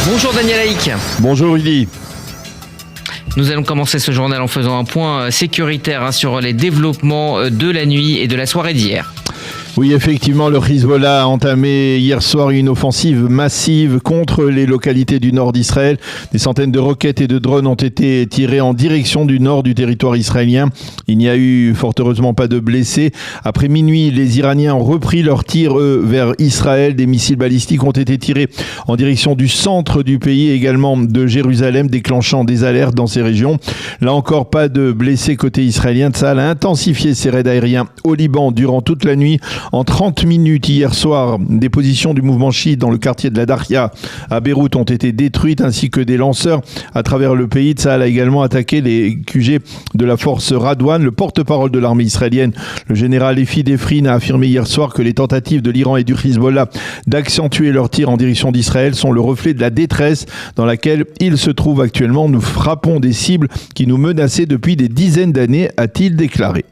Bonjour Daniel Haïk. Bonjour Rudy. Nous allons commencer ce journal en faisant un point sécuritaire sur les développements de la nuit et de la soirée d'hier. Oui, effectivement, le Hezbollah a entamé hier soir une offensive massive contre les localités du nord d'Israël. Des centaines de roquettes et de drones ont été tirés en direction du nord du territoire israélien. Il n'y a eu fort heureusement pas de blessés. Après minuit, les Iraniens ont repris leurs tirs vers Israël. Des missiles balistiques ont été tirés en direction du centre du pays et également de Jérusalem, déclenchant des alertes dans ces régions. Là encore, pas de blessés côté israélien. Tsahal a intensifié ses raids aériens au Liban durant toute la nuit. En 30 minutes hier soir, des positions du mouvement chiite dans le quartier de la Daria à Beyrouth ont été détruites ainsi que des lanceurs à travers le pays. Tsahal a également attaqué les QG de la force Radwan. Le porte-parole de l'armée israélienne, le général Efi Defrin, a affirmé hier soir que les tentatives de l'Iran et du Hezbollah d'accentuer leurs tirs en direction d'Israël sont le reflet de la détresse dans laquelle ils se trouvent actuellement. Nous frappons des cibles qui nous menaçaient depuis des dizaines d'années, a-t-il déclaré.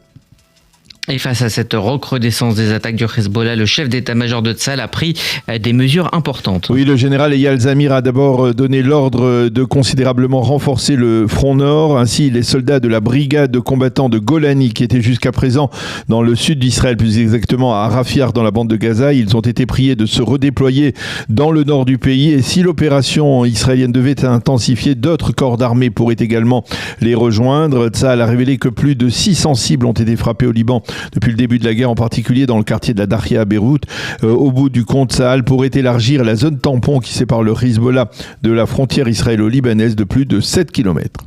Et face à cette recrudescence des attaques du Hezbollah, le chef d'état-major de Tsahal a pris des mesures importantes. Oui, le général Eyal Zamir a d'abord donné l'ordre de considérablement renforcer le front nord. Ainsi, les soldats de la brigade de combattants de Golani, qui étaient jusqu'à présent dans le sud d'Israël, plus exactement à Rafiah dans la bande de Gaza, ils ont été priés de se redéployer dans le nord du pays. Et si l'opération israélienne devait être intensifiée, d'autres corps d'armée pourraient également les rejoindre. Tsahal a révélé que plus de 600 cibles ont été frappées au Liban depuis le début de la guerre, en particulier dans le quartier de la Daria à Beyrouth. Au bout du compte, Tsahal pourrait élargir la zone tampon qui sépare le Hezbollah de la frontière israélo-libanaise de plus de 7 km.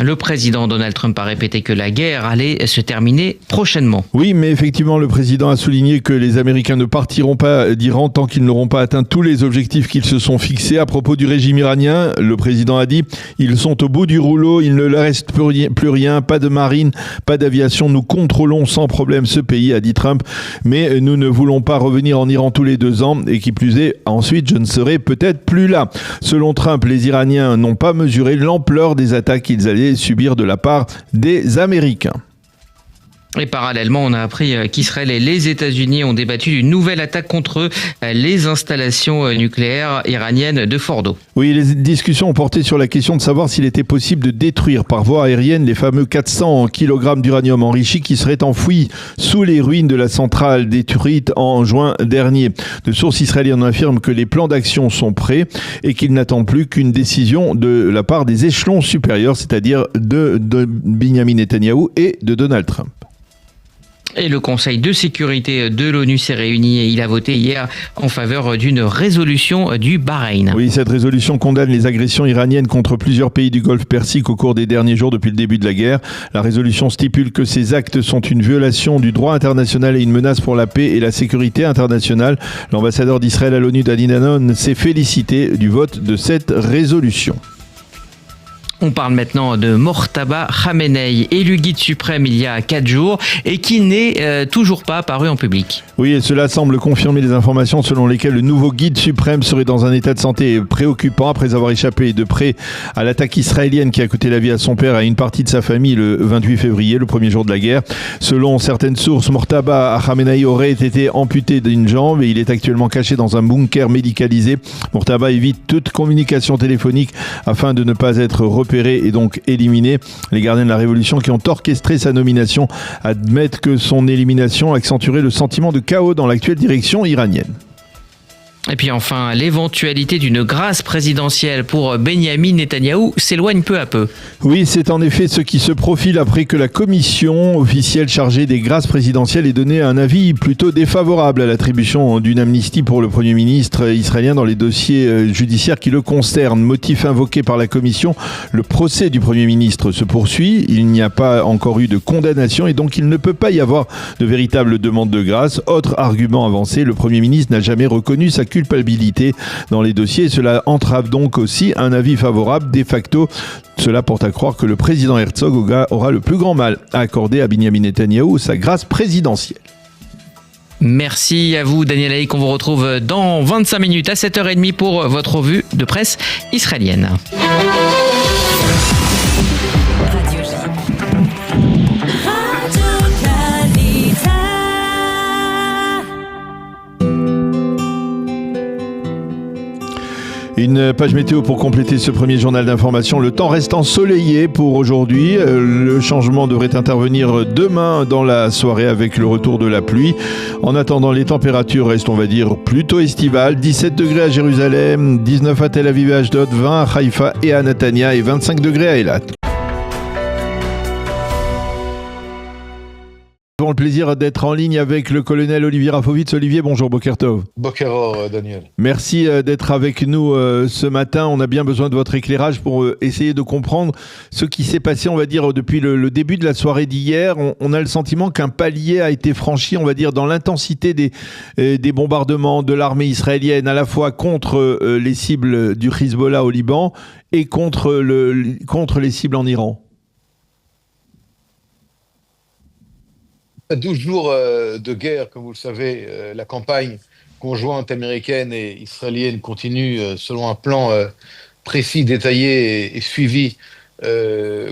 Le président Donald Trump a répété que la guerre allait se terminer prochainement. Oui, mais effectivement, le président a souligné que les Américains ne partiront pas d'Iran tant qu'ils n'auront pas atteint tous les objectifs qu'ils se sont fixés. À propos du régime iranien, le président a dit « Ils sont au bout du rouleau, il ne leur reste plus rien, pas de marine, pas d'aviation. Nous contrôlons sans problème ce pays », a dit Trump. Mais nous ne voulons pas revenir en Iran tous les 2 ans et qui plus est, ensuite, je ne serai peut-être plus là. Selon Trump, les Iraniens n'ont pas mesuré l'ampleur des attaques qu'ils allaient subir de la part des Américains. Et parallèlement, on a appris qu'Israël et les États-Unis ont débattu d'une nouvelle attaque contre les installations nucléaires iraniennes de Fordo. Oui, les discussions ont porté sur la question de savoir s'il était possible de détruire par voie aérienne les fameux 400 kg d'uranium enrichi qui seraient enfouis sous les ruines de la centrale détruite en juin dernier. De sources israéliennes affirment que les plans d'action sont prêts et qu'ils n'attendent plus qu'une décision de la part des échelons supérieurs, c'est-à-dire de Benjamin Netanyahou et de Donald Trump. Et le Conseil de sécurité de l'ONU s'est réuni et il a voté hier en faveur d'une résolution du Bahreïn. Oui, cette résolution condamne les agressions iraniennes contre plusieurs pays du Golfe Persique au cours des derniers jours depuis le début de la guerre. La résolution stipule que ces actes sont une violation du droit international et une menace pour la paix et la sécurité internationale. L'ambassadeur d'Israël à l'ONU, Dani Danon, s'est félicité du vote de cette résolution. On parle maintenant de Mojtaba Khamenei, élu guide suprême il y a 4 jours et qui n'est toujours pas apparu en public. Oui, et cela semble confirmer les informations selon lesquelles le nouveau guide suprême serait dans un état de santé préoccupant après avoir échappé de près à l'attaque israélienne qui a coûté la vie à son père et à une partie de sa famille le 28 février, le premier jour de la guerre. Selon certaines sources, Mojtaba Khamenei aurait été amputé d'une jambe et il est actuellement caché dans un bunker médicalisé. Mojtaba évite toute communication téléphonique afin de ne pas être repéré et donc éliminé. Les gardiens de la Révolution qui ont orchestré sa nomination admettent que son élimination accentuerait le sentiment de chaos dans l'actuelle direction iranienne. Et puis enfin, l'éventualité d'une grâce présidentielle pour Benjamin Netanyahou s'éloigne peu à peu. Oui, c'est en effet ce qui se profile après que la commission officielle chargée des grâces présidentielles ait donné un avis plutôt défavorable à l'attribution d'une amnistie pour le Premier ministre israélien dans les dossiers judiciaires qui le concernent. Motif invoqué par la commission, le procès du Premier ministre se poursuit. Il n'y a pas encore eu de condamnation et donc il ne peut pas y avoir de véritable demande de grâce. Autre argument avancé, le Premier ministre n'a jamais reconnu sa culpabilité dans les dossiers. Cela entrave donc aussi un avis favorable. De facto, cela porte à croire que le président Herzog aura le plus grand mal à accorder à Benjamin Netanyahou sa grâce présidentielle. Merci à vous Daniel Haïk, on vous retrouve dans 25 minutes à 7h30 pour votre revue de presse israélienne. Une page météo pour compléter ce premier journal d'information. Le temps reste ensoleillé pour aujourd'hui. Le changement devrait intervenir demain dans la soirée avec le retour de la pluie. En attendant, les températures restent, on va dire, plutôt estivales. 17 degrés à Jérusalem, 19 à Tel Aviv et Ashdod, 20 à Haïfa et à Netanya et 25 degrés à Eilat. Nous avons le plaisir d'être en ligne avec le colonel Olivier Rafovitz. Olivier, bonjour, Boker Tov. Boker Or, Daniel. Merci d'être avec nous ce matin. On a bien besoin de votre éclairage pour essayer de comprendre ce qui s'est passé, on va dire, depuis le début de la soirée d'hier. On a le sentiment qu'un palier a été franchi, on va dire, dans l'intensité des bombardements de l'armée israélienne, à la fois contre les cibles du Hezbollah au Liban et contre les cibles en Iran. 12 jours de guerre, comme vous le savez, la campagne conjointe américaine et israélienne continue selon un plan précis, détaillé et suivi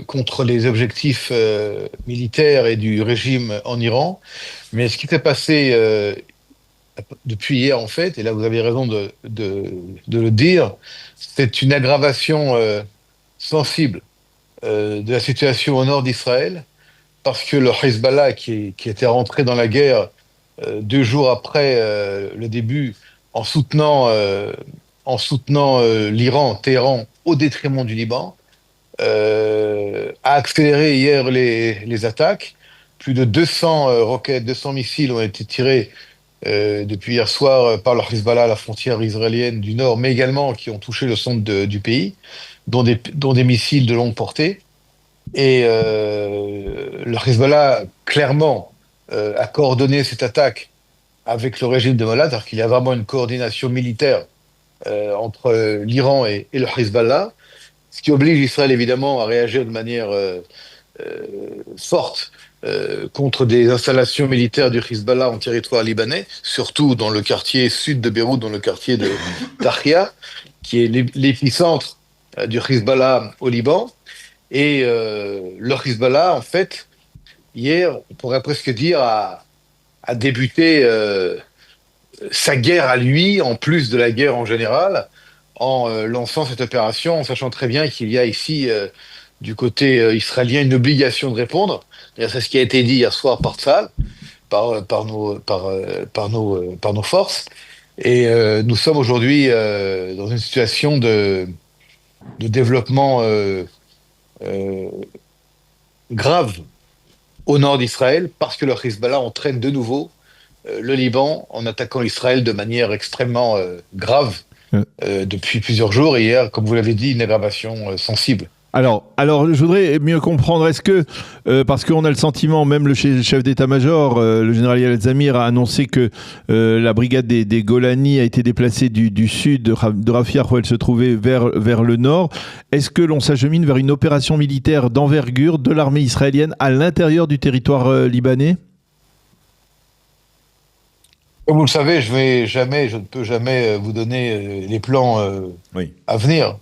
contre les objectifs militaires et du régime en Iran. Mais ce qui s'est passé depuis hier, en fait, et là vous avez raison de le dire, c'est une aggravation sensible de la situation au nord d'Israël, parce que le Hezbollah, qui était rentré dans la guerre 2 jours après le début, en soutenant l'Iran, Téhéran, au détriment du Liban, a accéléré hier les attaques. Plus de 200 roquettes, 200 missiles ont été tirés depuis hier soir par le Hezbollah à la frontière israélienne du Nord, mais également qui ont touché le centre du pays, dont des missiles de longue portée. Et le Hezbollah, clairement, a coordonné cette attaque avec le régime de Mollah, c'est-à-dire qu'il y a vraiment une coordination militaire entre l'Iran et le Hezbollah, ce qui oblige Israël, évidemment, à réagir de manière forte contre des installations militaires du Hezbollah en territoire libanais, surtout dans le quartier sud de Beyrouth, dans le quartier de Tahrir, qui est l'épicentre du Hezbollah au Liban. Et le Hezbollah, en fait, hier, on pourrait presque dire, a débuté sa guerre à lui, en plus de la guerre en général, en lançant cette opération, en sachant très bien qu'il y a ici, du côté israélien, une obligation de répondre. C'est ce qui a été dit hier soir par Tzahal, par nos forces. Et nous sommes aujourd'hui dans une situation de développement grave au nord d'Israël, parce que le Hezbollah entraîne de nouveau le Liban en attaquant Israël de manière extrêmement grave depuis plusieurs jours. Et hier, comme vous l'avez dit, une aggravation sensible. Alors, je voudrais mieux comprendre, est-ce que, parce qu'on a le sentiment, même le chef d'état-major, le général Yal Zamir, a annoncé que la brigade des Golani a été déplacée du sud de Rafia, où elle se trouvait, vers le nord. Est-ce que l'on s'achemine vers une opération militaire d'envergure de l'armée israélienne à l'intérieur du territoire libanais ? Comme vous le savez, je ne peux jamais vous donner les plans à venir.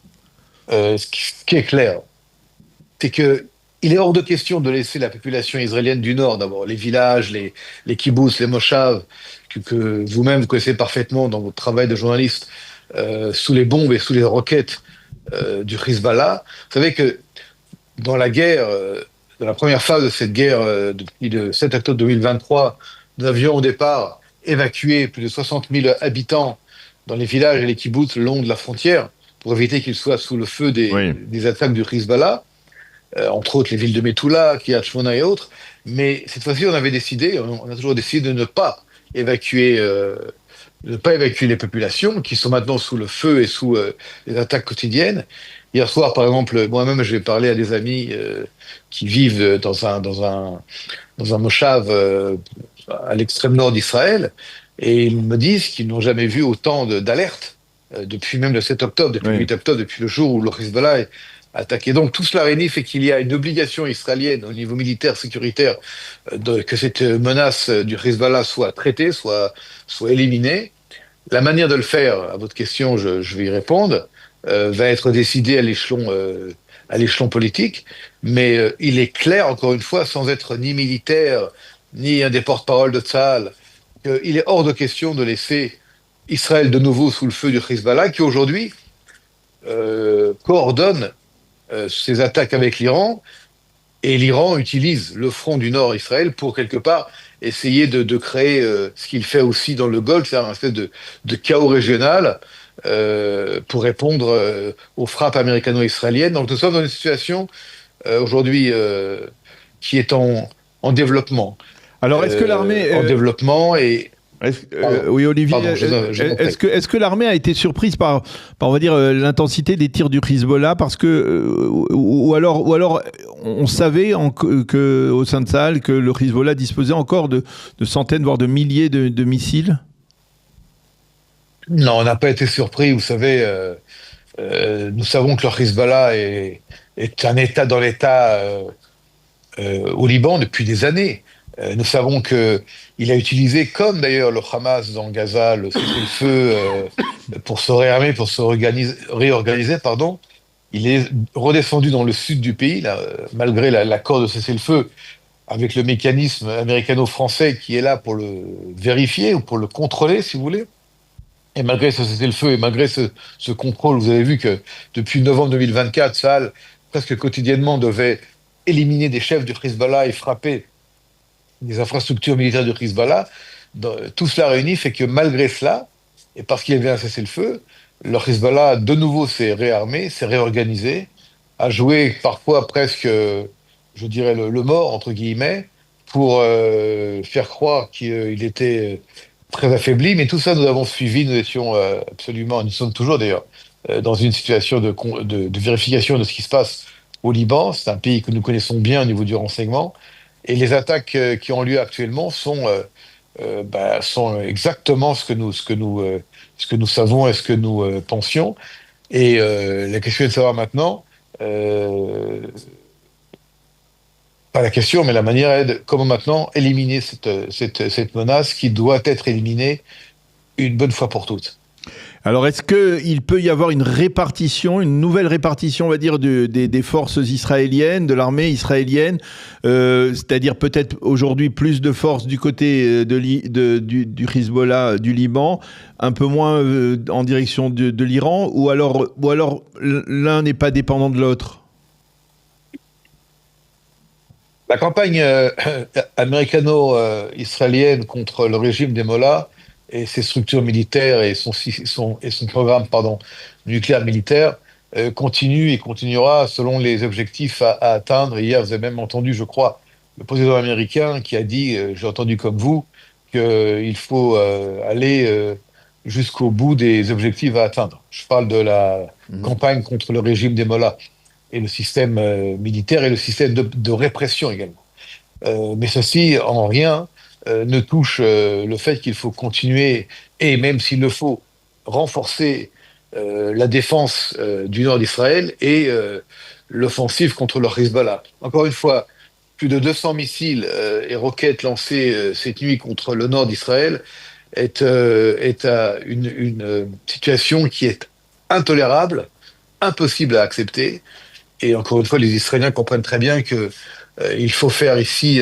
Ce qui est clair, c'est qu'il est hors de question de laisser la population israélienne du Nord, d'abord les villages, les kibbutz, les moshav, que vous-même connaissez parfaitement dans votre travail de journaliste, sous les bombes et sous les roquettes du Hezbollah. Vous savez que dans la guerre, dans la première phase de cette guerre, depuis le 7 octobre 2023, nous avions au départ évacué plus de 60 000 habitants dans les villages et les kibbutz le long de la frontière, pour éviter qu'ils soient sous le feu des attaques du Hezbollah, entre autres les villes de Metula, Kiryat Shmona et autres. Mais cette fois-ci, on a toujours décidé de ne pas évacuer les populations qui sont maintenant sous le feu et sous les attaques quotidiennes. Hier soir, par exemple, moi-même, j'ai parlé à des amis qui vivent dans un moshav à l'extrême nord d'Israël, et ils me disent qu'ils n'ont jamais vu autant d'alertes depuis même le 7 octobre, depuis le 8 octobre, depuis le jour où le Hezbollah est attaqué. Donc tout cela réunit fait qu'il y a une obligation israélienne au niveau militaire, sécuritaire, que cette menace du Hezbollah soit traitée, soit éliminée. La manière de le faire, à votre question, je vais y répondre, va être décidée à l'échelon politique, mais il est clair, encore une fois, sans être ni militaire, ni un des porte-parole de Tzahal, qu'il est hors de question de laisser Israël de nouveau sous le feu du Hezbollah, qui aujourd'hui coordonne ses attaques avec l'Iran, et l'Iran utilise le front du nord Israël pour quelque part essayer de créer ce qu'il fait aussi dans le Golfe, c'est-à-dire un espèce de chaos régional pour répondre aux frappes américano-israéliennes. Donc nous sommes dans une situation aujourd'hui qui est en développement. Alors, est-ce que l'armée... en développement et... oui, Olivier, pardon, est-ce que l'armée a été surprise par on va dire, l'intensité des tirs du Hezbollah, parce que, ou alors on savait au sein de Tsahal que le Hezbollah disposait encore de centaines, voire de milliers de missiles? Non, on n'a pas été surpris. Vous savez, nous savons que le Hezbollah est dans l'état au Liban depuis des années. Nous savons qu'il a utilisé, comme d'ailleurs le Hamas dans Gaza, le cessez-le-feu pour se réarmer, pour se réorganiser, pardon. Il est redescendu dans le sud du pays, là, malgré l'accord de cessez-le-feu, avec le mécanisme américano-français qui est là pour le vérifier ou pour le contrôler, si vous voulez. Et malgré ce cessez-le-feu et malgré ce contrôle, vous avez vu que depuis novembre 2024, Tsahal, presque quotidiennement, devait éliminer des chefs du Hezbollah et frapper des infrastructures militaires du Hezbollah. Tout cela réuni fait que malgré cela, et parce qu'il y avait un cessez-le-feu, le Hezbollah de nouveau s'est réarmé, s'est réorganisé, a joué parfois presque, je dirais, le mort, entre guillemets, pour faire croire qu'il était très affaibli. Mais tout ça, nous avons suivi, nous étions absolument, nous sommes toujours d'ailleurs, dans une situation de vérification de ce qui se passe au Liban. C'est un pays que nous connaissons bien au niveau du renseignement. Et les attaques qui ont lieu actuellement sont exactement ce que nous savons et ce que nous pensions. Et la question est de savoir maintenant, pas la question, mais la manière est de comment maintenant éliminer cette menace qui doit être éliminée une bonne fois pour toutes. Alors, est-ce qu'il peut y avoir une nouvelle répartition, on va dire, des forces israéliennes, de l'armée israélienne, c'est-à-dire peut-être aujourd'hui plus de forces du côté du Hezbollah, du Liban, un peu moins en direction de l'Iran, ou alors l'un n'est pas dépendant de l'autre? La campagne américano-israélienne contre le régime des Mollahs et ses structures militaires et son programme nucléaire militaire continue et continuera selon les objectifs à atteindre. Hier, vous avez même entendu, je crois, le président américain qui a dit, j'ai entendu comme vous, qu'il faut aller jusqu'au bout des objectifs à atteindre. Je parle de la campagne contre le régime des Mollahs et le système militaire et le système de répression également. Mais ceci, en rien, ne touche le fait qu'il faut continuer, et même s'il le faut, renforcer la défense du nord d'Israël et l'offensive contre le Hezbollah. Encore une fois, plus de 200 missiles et roquettes lancés cette nuit contre le nord d'Israël est à une situation qui est intolérable, impossible à accepter. Et encore une fois, les Israéliens comprennent très bien que il faut faire ici,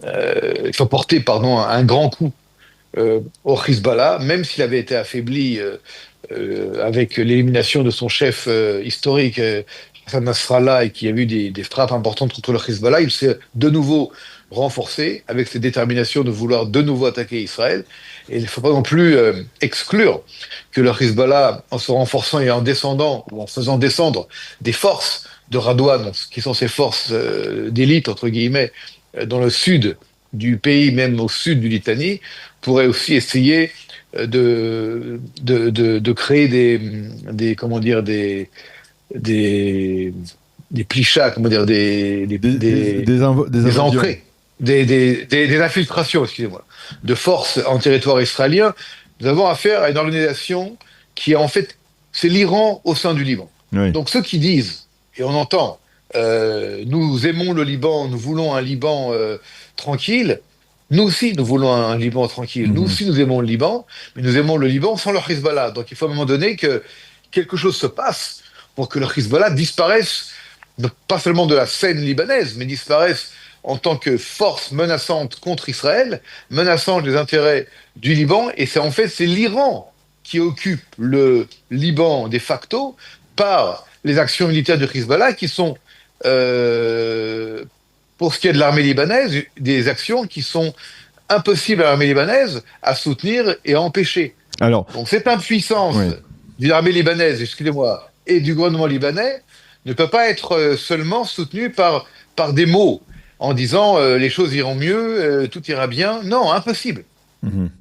il faut porter, un grand coup au Hezbollah, même s'il avait été affaibli avec l'élimination de son chef historique, Hassan Nasrallah, et qu'il y a eu des frappes importantes contre le Hezbollah. Il s'est de nouveau renforcé avec ses déterminations de vouloir de nouveau attaquer Israël. Et il ne faut pas non plus exclure que le Hezbollah, en se renforçant et en descendant, ou en faisant descendre des forces de Radouane, qui sont ces forces d'élite, entre guillemets, dans le sud du pays, même au sud du Litanie, pourrait aussi essayer de créer des plichas, des entrées, des infiltrations, excusez-moi, de forces en territoire israélien. Nous avons affaire à une organisation qui, en fait, c'est l'Iran au sein du Liban. Oui. Donc ceux qui disent, et on entend, nous aimons le Liban, nous voulons un Liban tranquille, nous aussi nous voulons un Liban tranquille, nous aussi nous aimons le Liban, mais nous aimons le Liban sans le Hezbollah. Donc il faut à un moment donné que quelque chose se passe pour que le Hezbollah disparaisse, pas seulement de la scène libanaise, mais disparaisse en tant que force menaçante contre Israël, menaçant les intérêts du Liban. Et c'est en fait, c'est l'Iran qui occupe le Liban de facto par les actions militaires du Hezbollah qui sont, pour ce qui est de l'armée libanaise, des actions qui sont impossibles à l'armée libanaise à soutenir et à empêcher. Alors, donc cette impuissance de l'armée libanaise, excusez-moi, et du gouvernement libanais ne peut pas être seulement soutenue par des mots en disant les choses iront mieux, tout ira bien. Non, impossible.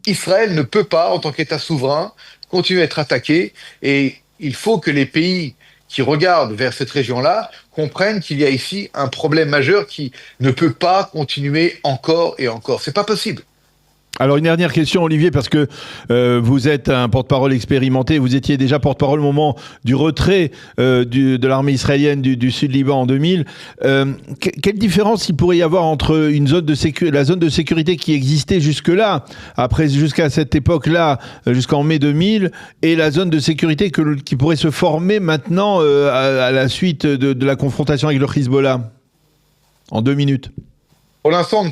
Israël ne peut pas, en tant qu'État souverain, continuer à être attaqué, et il faut que les pays qui regardent vers cette région-là comprennent qu'il y a ici un problème majeur qui ne peut pas continuer encore et encore. C'est pas possible. Alors une dernière question, Olivier, parce que vous êtes un porte-parole expérimenté, vous étiez déjà porte-parole au moment du retrait de l'armée israélienne du Sud-Liban en 2000. Quelle différence il pourrait y avoir entre la zone de sécurité qui existait jusque-là, jusqu'à cette époque-là, jusqu'en mai 2000, et la zone de sécurité qui pourrait se former maintenant à la suite de la confrontation avec le Hezbollah? En 2 minutes. Pour l'instant, on ne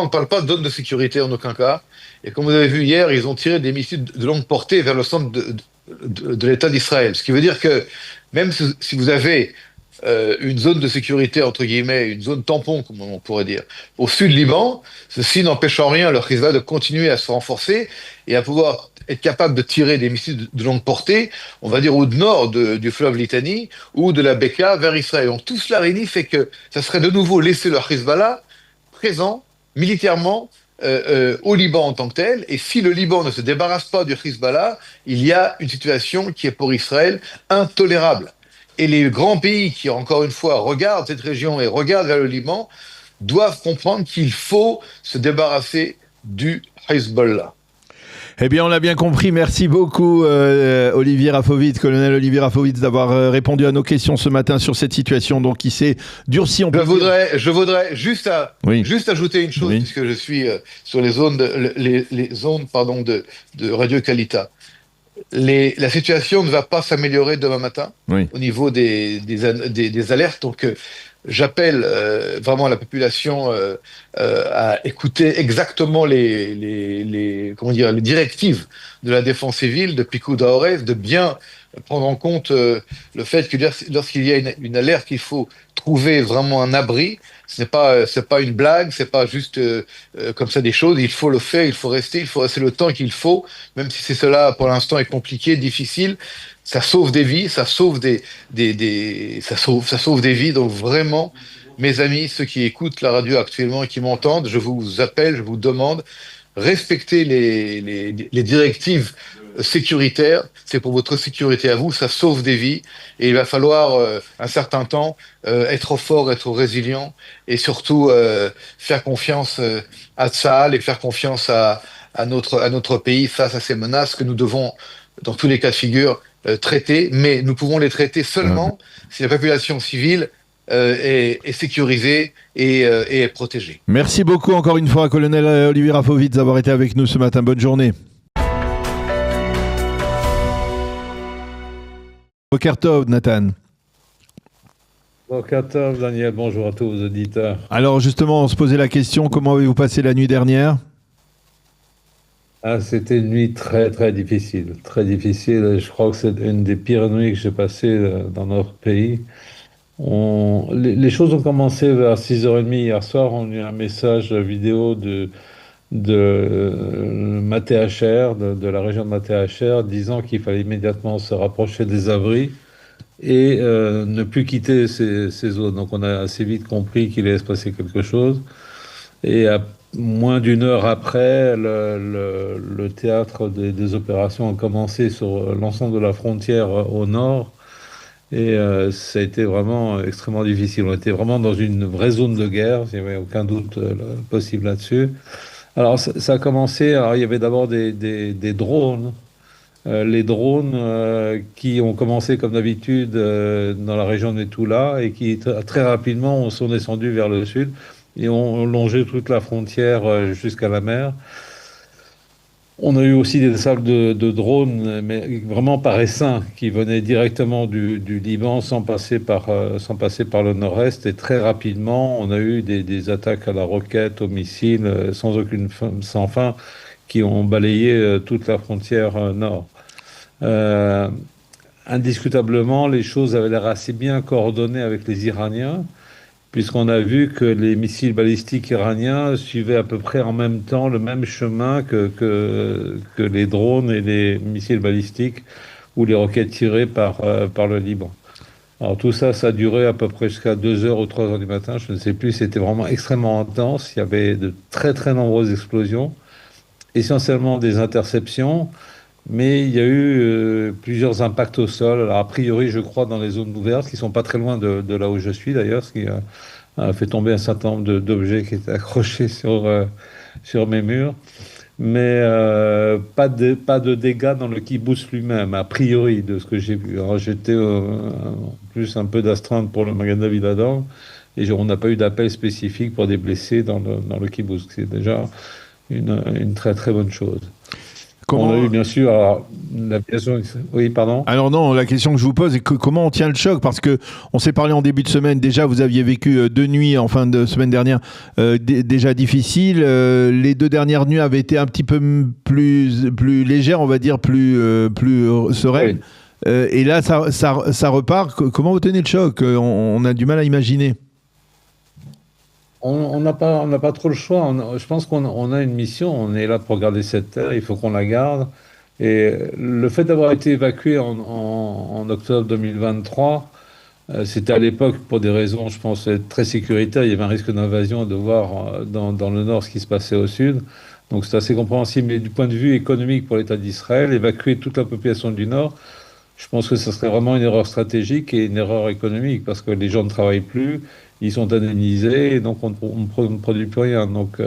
parle pas de zone de sécurité en aucun cas. Et comme vous avez vu hier, ils ont tiré des missiles de longue portée vers le centre de l'État d'Israël. Ce qui veut dire que même si vous avez une zone de sécurité, entre guillemets, une zone tampon, comme on pourrait dire, au sud Liban, ceci n'empêche en rien le Hezbollah de continuer à se renforcer et à pouvoir être capable de tirer des missiles de longue portée, on va dire au nord du fleuve Litani ou de la Beka vers Israël. Donc tout cela réuni fait que ça serait de nouveau laisser le Hezbollah présent militairement au Liban en tant que tel, et si le Liban ne se débarrasse pas du Hezbollah, il y a une situation qui est pour Israël intolérable. Et les grands pays qui, encore une fois, regardent cette région et regardent vers le Liban, doivent comprendre qu'il faut se débarrasser du Hezbollah. Eh bien, on l'a bien compris. Merci beaucoup, Olivier Rafovitz, colonel Olivier Rafovitz, d'avoir répondu à nos questions ce matin sur cette situation donc qui s'est durcie. Je voudrais juste ajouter une chose, puisque je suis sur les zones de Radio Kalita. La situation ne va pas s'améliorer demain matin au niveau des alertes. Donc, j'appelle vraiment la population à écouter exactement les directives de la défense civile, de Picou d'Aorez, de bien prendre en compte le fait que lorsqu'il y a une alerte, il faut trouver vraiment un abri. C'est pas une blague, c'est pas juste comme ça des choses. Il faut le faire, il faut rester le temps qu'il faut, même si cela pour l'instant est compliqué, difficile. Ça sauve des vies, ça sauve des vies. Donc vraiment, mes amis, ceux qui écoutent la radio actuellement et qui m'entendent, je vous appelle, je vous demande, respectez les directives sécuritaires. C'est pour votre sécurité à vous, ça sauve des vies. Et il va falloir un certain temps être fort, être résilient, et surtout faire confiance à Tsahal et faire confiance à notre pays face à ces menaces que nous devons, dans tous les cas de figure, traiter, mais nous pouvons les traiter seulement si la population civile est sécurisée et est protégée. Merci beaucoup encore une fois, colonel Olivier Rafovitz, d'avoir été avec nous ce matin. Bonne journée. Boker Tov, Nathan. Boker Tov, Daniel. Bonjour à tous vos auditeurs. Alors justement, on se posait la question, comment avez-vous passé la nuit dernière ? C'était une nuit très très difficile, très difficile. Je crois que c'est une des pires nuits que j'ai passées dans notre pays. Les choses ont commencé vers 6h30 hier soir. On a eu un message vidéo de Maté-Hacher, de la région de Maté-Hacher, disant qu'il fallait immédiatement se rapprocher des abris et ne plus quitter ces zones. Donc on a assez vite compris qu'il allait se passer quelque chose. Et à moins d'une heure après, le théâtre des opérations a commencé sur l'ensemble de la frontière au nord. Et ça a été vraiment extrêmement difficile. On était vraiment dans une vraie zone de guerre, il n'y avait aucun doute possible là-dessus. Alors ça a commencé, alors il y avait d'abord des drones. Les drones qui ont commencé comme d'habitude dans la région de Metula et qui très rapidement sont descendus vers le sud et ont longé toute la frontière jusqu'à la mer. On a eu aussi des salles de drones, mais vraiment par essaim, qui venaient directement du Liban sans passer par le nord-est. Et très rapidement, on a eu des attaques à la roquette, aux missiles, sans fin, qui ont balayé toute la frontière nord. Indiscutablement, les choses avaient l'air assez bien coordonnées avec les Iraniens, puisqu'on a vu que les missiles balistiques iraniens suivaient à peu près en même temps le même chemin que les drones et les missiles balistiques ou les roquettes tirées par le Liban. Alors tout ça, ça a duré à peu près jusqu'à 2h ou 3h du matin, je ne sais plus, c'était vraiment extrêmement intense, il y avait de très très nombreuses explosions, essentiellement des interceptions, mais il y a eu plusieurs impacts au sol, alors a priori je crois dans les zones ouvertes, qui ne sont pas très loin de là où je suis d'ailleurs, ce qui a fait tomber un certain nombre d'objets qui étaient accrochés sur mes murs. Mais pas de dégâts dans le kibbutz lui-même, a priori, de ce que j'ai vu. Alors, j'étais plus un peu d'astreinte pour le Magen David Adom, et on n'a pas eu d'appel spécifique pour des blessés dans le kibbutz. C'est déjà une très très bonne chose. On a eu bien sûr l'aviation. Oui, pardon. Alors non, la question que je vous pose est comment on tient le choc, parce que on s'est parlé en début de semaine. Déjà, vous aviez vécu 2 nuits en fin de semaine dernière déjà difficiles. Les 2 dernières nuits avaient été un petit peu plus légères, on va dire, plus sereines. Oui. Et là, ça repart. Comment vous tenez le choc? On a du mal à imaginer. On n'a pas trop le choix. Je pense qu'on a une mission. On est là pour garder cette terre. Il faut qu'on la garde. Et le fait d'avoir été évacué en octobre 2023, c'était à l'époque pour des raisons, je pense, très sécuritaires. Il y avait un risque d'invasion de voir dans le nord ce qui se passait au sud. Donc c'est assez compréhensible. Mais du point de vue économique pour l'État d'Israël, évacuer toute la population du nord, je pense que ce serait vraiment une erreur stratégique et une erreur économique, parce que les gens ne travaillent plus, ils sont indemnisés, et donc on ne produit plus rien. Donc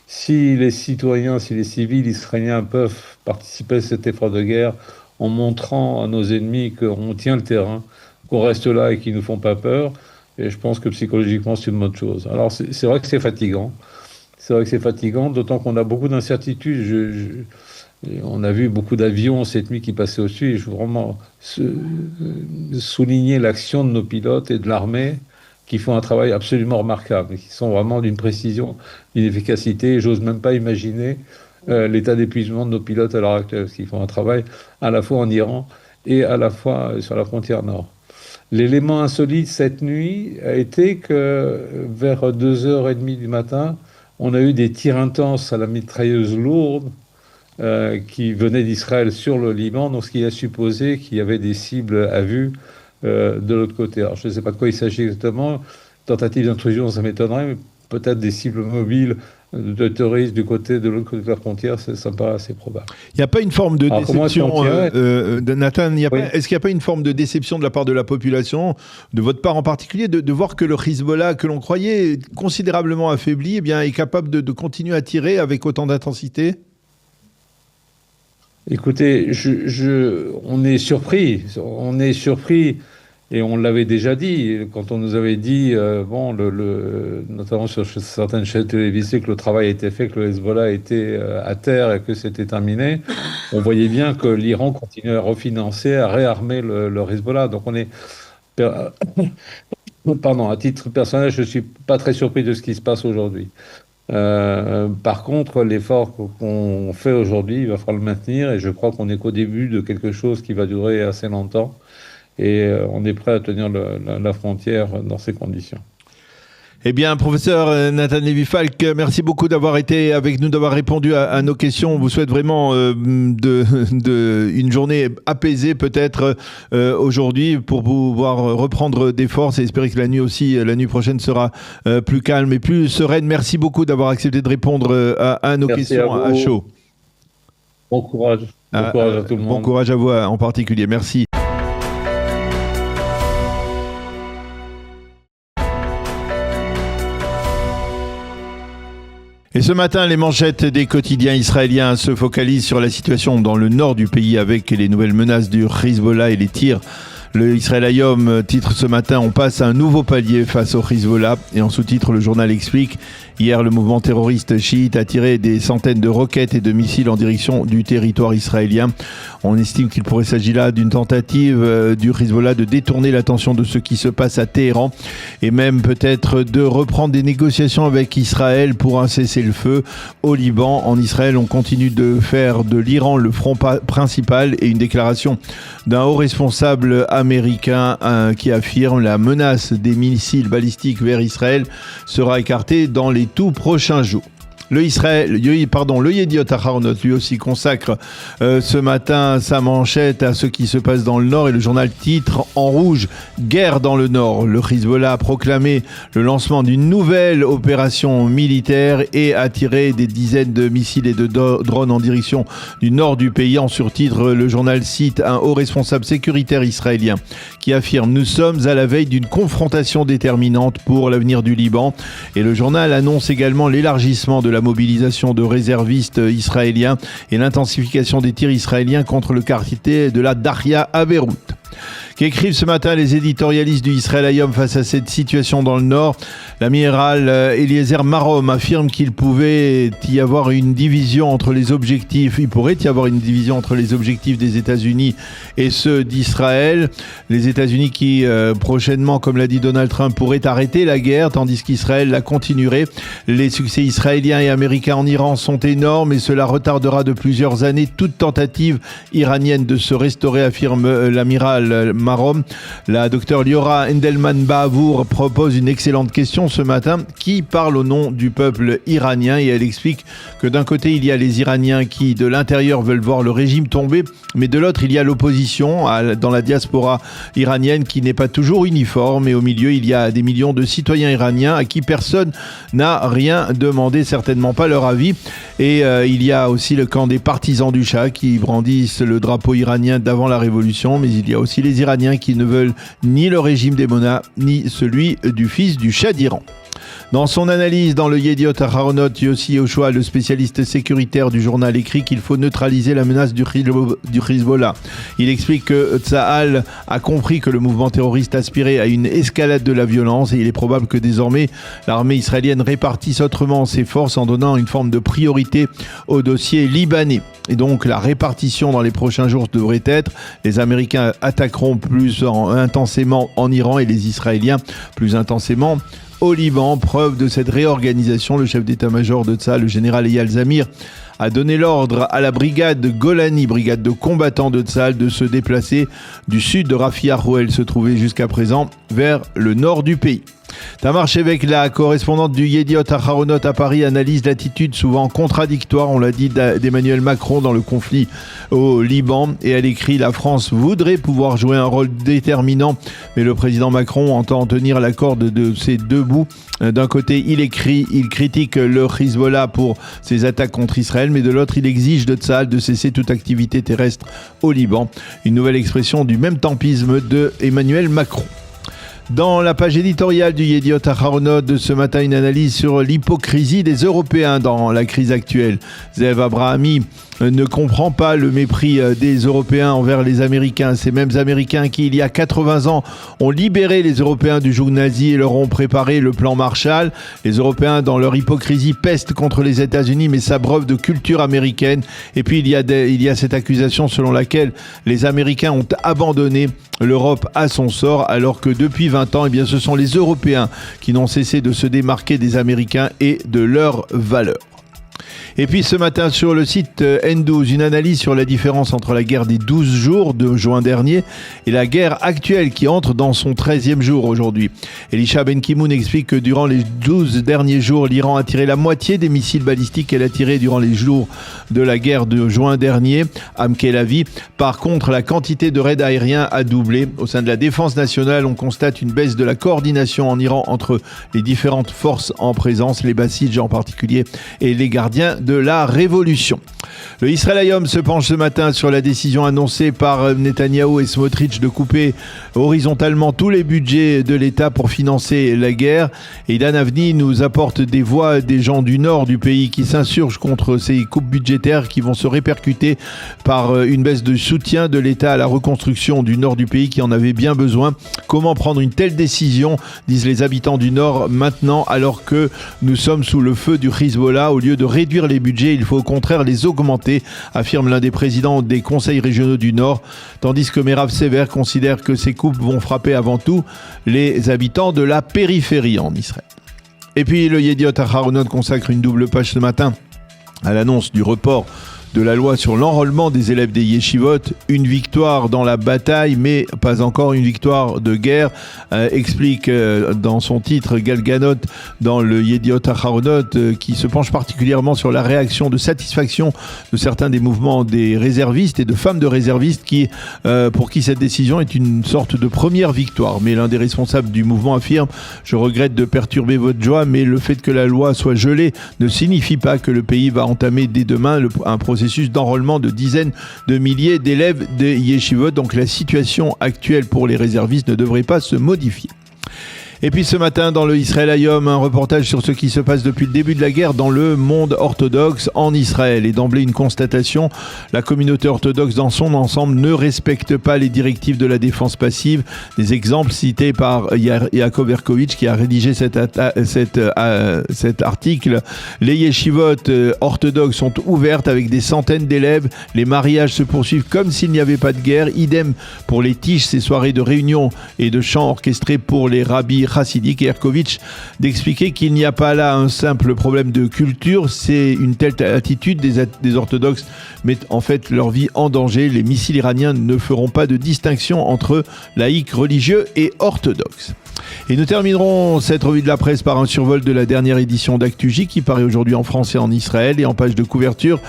si les citoyens, si les civils israéliens peuvent participer à cet effort de guerre en montrant à nos ennemis qu'on tient le terrain, qu'on reste là et qu'ils ne nous font pas peur, et je pense que psychologiquement c'est une bonne chose. Alors c'est vrai que c'est fatigant. C'est vrai que c'est fatigant, d'autant qu'on a beaucoup d'incertitudes. On a vu beaucoup d'avions cette nuit qui passaient au-dessus, et je veux vraiment souligner l'action de nos pilotes et de l'armée qui font un travail absolument remarquable, qui sont vraiment d'une précision, d'une efficacité. J'ose même pas imaginer l'état d'épuisement de nos pilotes à l'heure actuelle, parce qu'ils font un travail à la fois en Iran et à la fois sur la frontière nord. L'élément insolite cette nuit a été que vers 2h30 du matin, on a eu des tirs intenses à la mitrailleuse lourde qui venaient d'Israël sur le Liban, donc ce qui a supposé qu'il y avait des cibles à vue de l'autre côté. Alors je ne sais pas de quoi il s'agit exactement, tentative d'intrusion ça m'étonnerait, mais peut-être des cibles mobiles de terroristes de l'autre côté de la frontière, ça me paraît assez probable. Il n'y a pas une forme de déception, Nathan, est-ce qu'il n'y a pas une forme de déception de la part de la population, de votre part en particulier, de voir que le Hezbollah, que l'on croyait considérablement affaibli, eh bien, est capable de continuer à tirer avec autant d'intensité? Écoutez, on est surpris, et on l'avait déjà dit, quand on nous avait dit, notamment sur certaines chaînes télévisées, que le travail a été fait, que le Hezbollah était à terre et que c'était terminé, on voyait bien que l'Iran continuait à refinancer, à réarmer le Hezbollah. Donc on est... Pardon, à titre personnel, je ne suis pas très surpris de ce qui se passe aujourd'hui. Par contre, l'effort qu'on fait aujourd'hui, il va falloir le maintenir, et je crois qu'on n'est qu'au début de quelque chose qui va durer assez longtemps, et on est prêt à tenir la frontière dans ces conditions. Eh bien, professeur Nathan Lévy-Falk, merci beaucoup d'avoir été avec nous, d'avoir répondu à nos questions. On vous souhaite vraiment une journée apaisée peut-être aujourd'hui, pour pouvoir reprendre des forces, et espérer que la nuit prochaine sera plus calme et plus sereine. Merci beaucoup d'avoir accepté de répondre à nos questions à chaud. Bon courage. Bon courage à tout le monde. Bon courage à vous en particulier. Merci. Et ce matin, les manchettes des quotidiens israéliens se focalisent sur la situation dans le nord du pays, avec les nouvelles menaces du Hezbollah et les tirs. Le Israël Hayom titre ce matin « On passe à un nouveau palier face au Hezbollah ». Et en sous-titre, le journal explique Hier, le mouvement terroriste chiite a tiré des centaines de roquettes et de missiles en direction du territoire israélien. On estime qu'il pourrait s'agir là d'une tentative du Hezbollah de détourner l'attention de ce qui se passe à Téhéran et même peut-être de reprendre des négociations avec Israël pour un cessez-le-feu au Liban. En Israël, on continue de faire de l'Iran le front principal et une déclaration d'un haut responsable américain qui affirme la menace des missiles balistiques vers Israël sera écartée dans les tout prochains jours. Le Yediot Aharonot lui aussi consacre ce matin sa manchette à ce qui se passe dans le Nord et le journal titre en rouge « Guerre dans le Nord ». Le Hezbollah a proclamé le lancement d'une nouvelle opération militaire et a tiré des dizaines de missiles et de drones en direction du nord du pays. En surtitre, le journal cite un haut responsable sécuritaire israélien qui affirme « Nous sommes à la veille d'une confrontation déterminante pour l'avenir du Liban ». Et le journal annonce également l'élargissement de la mobilisation de réservistes israéliens et l'intensification des tirs israéliens contre le quartier de la Daria à Beyrouth. Qu'écrivent ce matin les éditorialistes du Israël Hayom face à cette situation dans le Nord? L'amiral Eliezer Marom affirme qu'il pourrait y avoir une division entre les objectifs des États-Unis et ceux d'Israël. Les États-Unis qui prochainement, comme l'a dit Donald Trump, pourraient arrêter la guerre tandis qu'Israël la continuerait. Les succès israéliens et américains en Iran sont énormes et cela retardera de plusieurs années toute tentative iranienne de se restaurer, affirme l'amiral Marom. La docteure Liora Endelman-Bahavour propose une excellente question ce matin. Qui parle au nom du peuple iranien? Et elle explique que d'un côté, il y a les Iraniens qui, de l'intérieur, veulent voir le régime tomber, mais de l'autre, il y a l'opposition dans la diaspora iranienne qui n'est pas toujours uniforme. Et au milieu, il y a des millions de citoyens iraniens à qui personne n'a rien demandé, certainement pas leur avis. Et il y a aussi le camp des partisans du Shah qui brandissent le drapeau iranien d'avant la révolution, mais il y a aussi les Iraniens qui ne veulent ni le régime des Monas, ni celui du fils du Shah d'Iran. Dans son analyse dans le Yediot Aharonot, Yossi Yehoshua, le spécialiste sécuritaire du journal, écrit qu'il faut neutraliser la menace du Hezbollah. Il explique que Tsahal a compris que le mouvement terroriste aspirait à une escalade de la violence et il est probable que désormais l'armée israélienne répartisse autrement ses forces en donnant une forme de priorité au dossier libanais. Et donc la répartition dans les prochains jours devrait être: les Américains attaqueront plus intensément en Iran et les Israéliens plus intensément au Liban. Preuve de cette réorganisation, le chef d'état-major de Tsahal, le général Eyal Zamir, a donné l'ordre à la brigade Golani, brigade de combattants de Tsahal, de se déplacer du sud de Rafia, où elle se trouvait jusqu'à présent, vers le nord du pays. Tamar Shevek, la correspondante du Yediot Aharonot à Paris, analyse l'attitude souvent contradictoire, on l'a dit, d'Emmanuel Macron dans le conflit au Liban. Et elle écrit: la France voudrait pouvoir jouer un rôle déterminant, mais le président Macron entend tenir la corde de ses deux bouts. D'un côté, il critique le Hezbollah pour ses attaques contre Israël, mais de l'autre, il exige de Tsahal de cesser toute activité terrestre au Liban. Une nouvelle expression du même tempisme de Emmanuel Macron. Dans la page éditoriale du Yediot Aharonot de ce matin, une analyse sur l'hypocrisie des Européens dans la crise actuelle. Zev Abrahami ne comprend pas le mépris des Européens envers les Américains. Ces mêmes Américains qui, il y a 80 ans, ont libéré les Européens du joug nazi et leur ont préparé le plan Marshall. Les Européens, dans leur hypocrisie, pestent contre les États-Unis, mais s'abreuvent de culture américaine. Et puis, il y a cette accusation selon laquelle les Américains ont abandonné l'Europe à son sort, alors que depuis 20 ans, ce sont les Européens qui n'ont cessé de se démarquer des Américains et de leurs valeurs. Et puis ce matin sur le site N12, une analyse sur la différence entre la guerre des 12 jours de juin dernier et la guerre actuelle qui entre dans son 13e jour aujourd'hui. Elisha Ben Kimoun explique que durant les 12 derniers jours, l'Iran a tiré la moitié des missiles balistiques qu'elle a tirés durant les jours de la guerre de juin dernier à Mkelavi. Par contre, la quantité de raids aériens a doublé. Au sein de la défense nationale, on constate une baisse de la coordination en Iran entre les différentes forces en présence, les Bassidj en particulier et les gardiens de la révolution. Le Israël Hayom se penche ce matin sur la décision annoncée par Netanyahou et Smotrich de couper horizontalement tous les budgets de l'État pour financer la guerre. Et Dan Avni nous apporte des voix des gens du nord du pays qui s'insurgent contre ces coupes budgétaires qui vont se répercuter par une baisse de soutien de l'État à la reconstruction du nord du pays qui en avait bien besoin. Comment prendre une telle décision, disent les habitants du nord maintenant, alors que nous sommes sous le feu du Hezbollah. Au lieu de réduire les budgets, il faut au contraire les augmenter, affirme l'un des présidents des conseils régionaux du Nord, tandis que Merav Sever considère que ces coupes vont frapper avant tout les habitants de la périphérie en Israël. Et puis le Yediot Aharonot consacre une double page ce matin à l'annonce du report de la loi sur l'enrôlement des élèves des yeshivot, une victoire dans la bataille, mais pas encore une victoire de guerre, explique dans son titre Galganot dans le Yediot Aharonot, qui se penche particulièrement sur la réaction de satisfaction de certains des mouvements des réservistes et de femmes de réservistes qui, pour qui cette décision est une sorte de première victoire. Mais l'un des responsables du mouvement affirme « Je regrette de perturber votre joie, mais le fait que la loi soit gelée ne signifie pas que le pays va entamer dès demain un processus d'enrôlement de dizaines de milliers d'élèves des yeshivot. Donc la situation actuelle pour les réservistes ne devrait pas se modifier. Et puis ce matin, dans le Israël Hayom, un reportage sur ce qui se passe depuis le début de la guerre dans le monde orthodoxe en Israël. Et d'emblée, une constatation, la communauté orthodoxe dans son ensemble ne respecte pas les directives de la défense passive. Des exemples cités par Yaakov Erkovitch qui a rédigé cet article. Les yeshivot orthodoxes sont ouvertes avec des centaines d'élèves. Les mariages se poursuivent comme s'il n'y avait pas de guerre. Idem pour les tiges, ces soirées de réunion et de chants orchestrés pour les rabbis chassidique, et Erkovitch d'expliquer qu'il n'y a pas là un simple problème de culture, c'est une telle attitude des orthodoxes met en fait leur vie en danger. Les missiles iraniens ne feront pas de distinction entre laïcs, religieux et orthodoxes. Et nous terminerons cette revue de la presse par un survol de la dernière édition d'Actu-J qui paraît aujourd'hui en France et en Israël, et en page de couverture,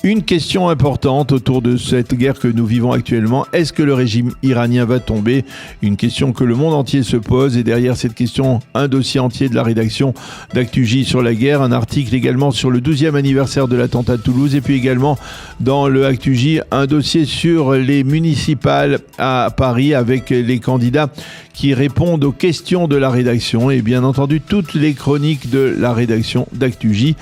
une question importante autour de cette guerre que nous vivons actuellement. Est-ce que le régime iranien va tomber ? Une question que le monde entier se pose, et derrière cette question, un dossier entier de la rédaction d'Actu-J sur la guerre, un article également sur le 12e anniversaire de l'attentat de Toulouse, et puis également dans le Actu-J, un dossier sur les municipales à Paris avec les candidats qui répondent aux questions de la rédaction, et bien entendu toutes les chroniques de la rédaction d'Actu-J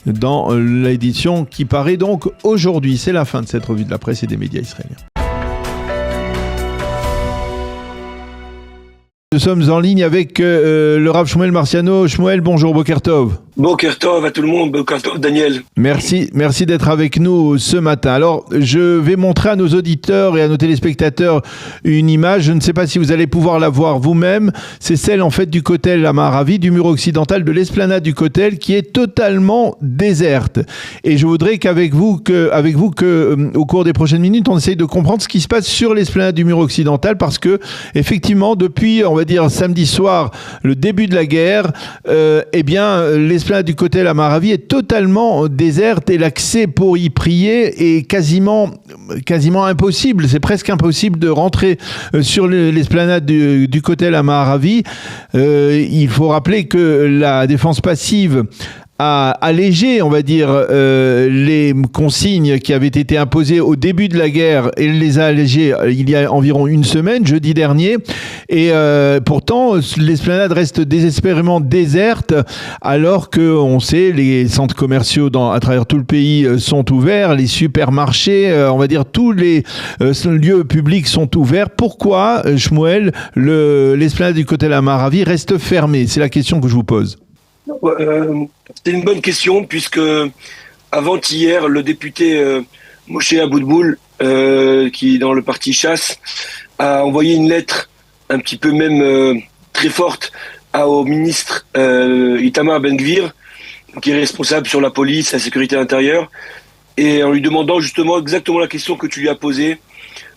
dans l'édition qui paraît donc aujourd'hui. C'est la fin de cette revue de la presse et des médias israéliens. Nous sommes en ligne avec le Rav Shmuel Marciano. Shmuel, bonjour, Boker Tov. Boker Tov à tout le monde, Boker Tov Daniel. Merci d'être avec nous ce matin. Alors, je vais montrer à nos auditeurs et à nos téléspectateurs une image. Je ne sais pas si vous allez pouvoir la voir vous-même. C'est celle en fait du Kotel Amaravi, du mur occidental de l'esplanade du Kotel, qui est totalement déserte. Et je voudrais qu'avec vous, au cours des prochaines minutes, on essaye de comprendre ce qui se passe sur l'esplanade du mur occidental, parce que effectivement, depuis, on va dire samedi soir, le début de la guerre, l'esplanade du Kotel Amaravi est totalement déserte et l'accès pour y prier est quasiment impossible. C'est presque impossible de rentrer sur l'esplanade du Kotel Amaravi. Il faut rappeler que la défense passive a allégé, on va dire, les consignes qui avaient été imposées au début de la guerre, et les a allégées il y a environ une semaine, jeudi dernier. Et pourtant, l'esplanade reste désespérément déserte, alors que on sait, les centres commerciaux à travers tout le pays sont ouverts, les supermarchés, on va dire tous les lieux publics sont ouverts. Pourquoi, Shmuel, l'esplanade du Kotel Amaravi reste fermée ? C'est la question que je vous pose. C'est une bonne question, puisque avant-hier, le député Moshe Aboutboul, qui est dans le parti Chasse, a envoyé une lettre un petit peu même très forte au ministre Itamar Ben-Gvir, qui est responsable sur la police, la sécurité intérieure, et en lui demandant justement exactement la question que tu lui as posée,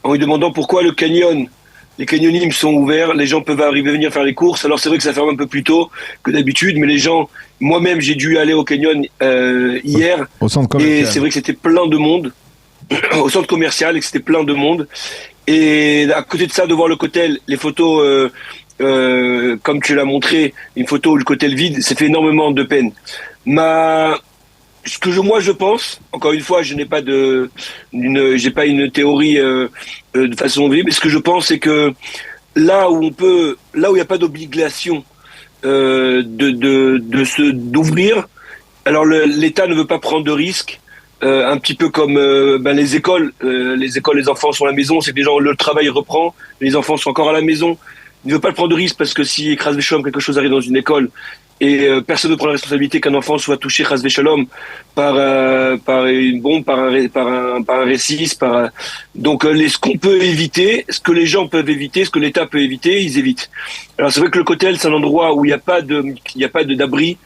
en lui demandant pourquoi les canyonimes sont ouverts, les gens peuvent venir faire les courses. Alors c'est vrai que ça ferme un peu plus tôt que d'habitude, mais les gens, moi-même j'ai dû aller au canyon hier, au centre commercial. Et c'est vrai que c'était plein de monde, au centre commercial, et que c'était plein de monde. Et à côté de ça, de voir le Kotel, les photos, comme tu l'as montré, une photo où le Kotel vide, ça fait énormément de peine. moi je pense, encore une fois, je n'ai pas j'ai pas une théorie de façon vive, mais ce que je pense, c'est que là où il n'y a pas d'obligation d'ouvrir, alors l'État ne veut pas prendre de risques. Un petit peu comme les écoles, les enfants sont à la maison, c'est que le travail reprend, les enfants sont encore à la maison. Il ne veut pas prendre de risque parce que si Chas v'Shalom, quelque chose arrive dans une école et personne ne prend la responsabilité qu'un enfant soit touché Chas v'Shalom par une bombe, par un récit, donc ce qu'on peut éviter, ce que les gens peuvent éviter, ce que l'État peut éviter, ils évitent. Alors c'est vrai que le Kotel, c'est un endroit où il n'y a pas d'abri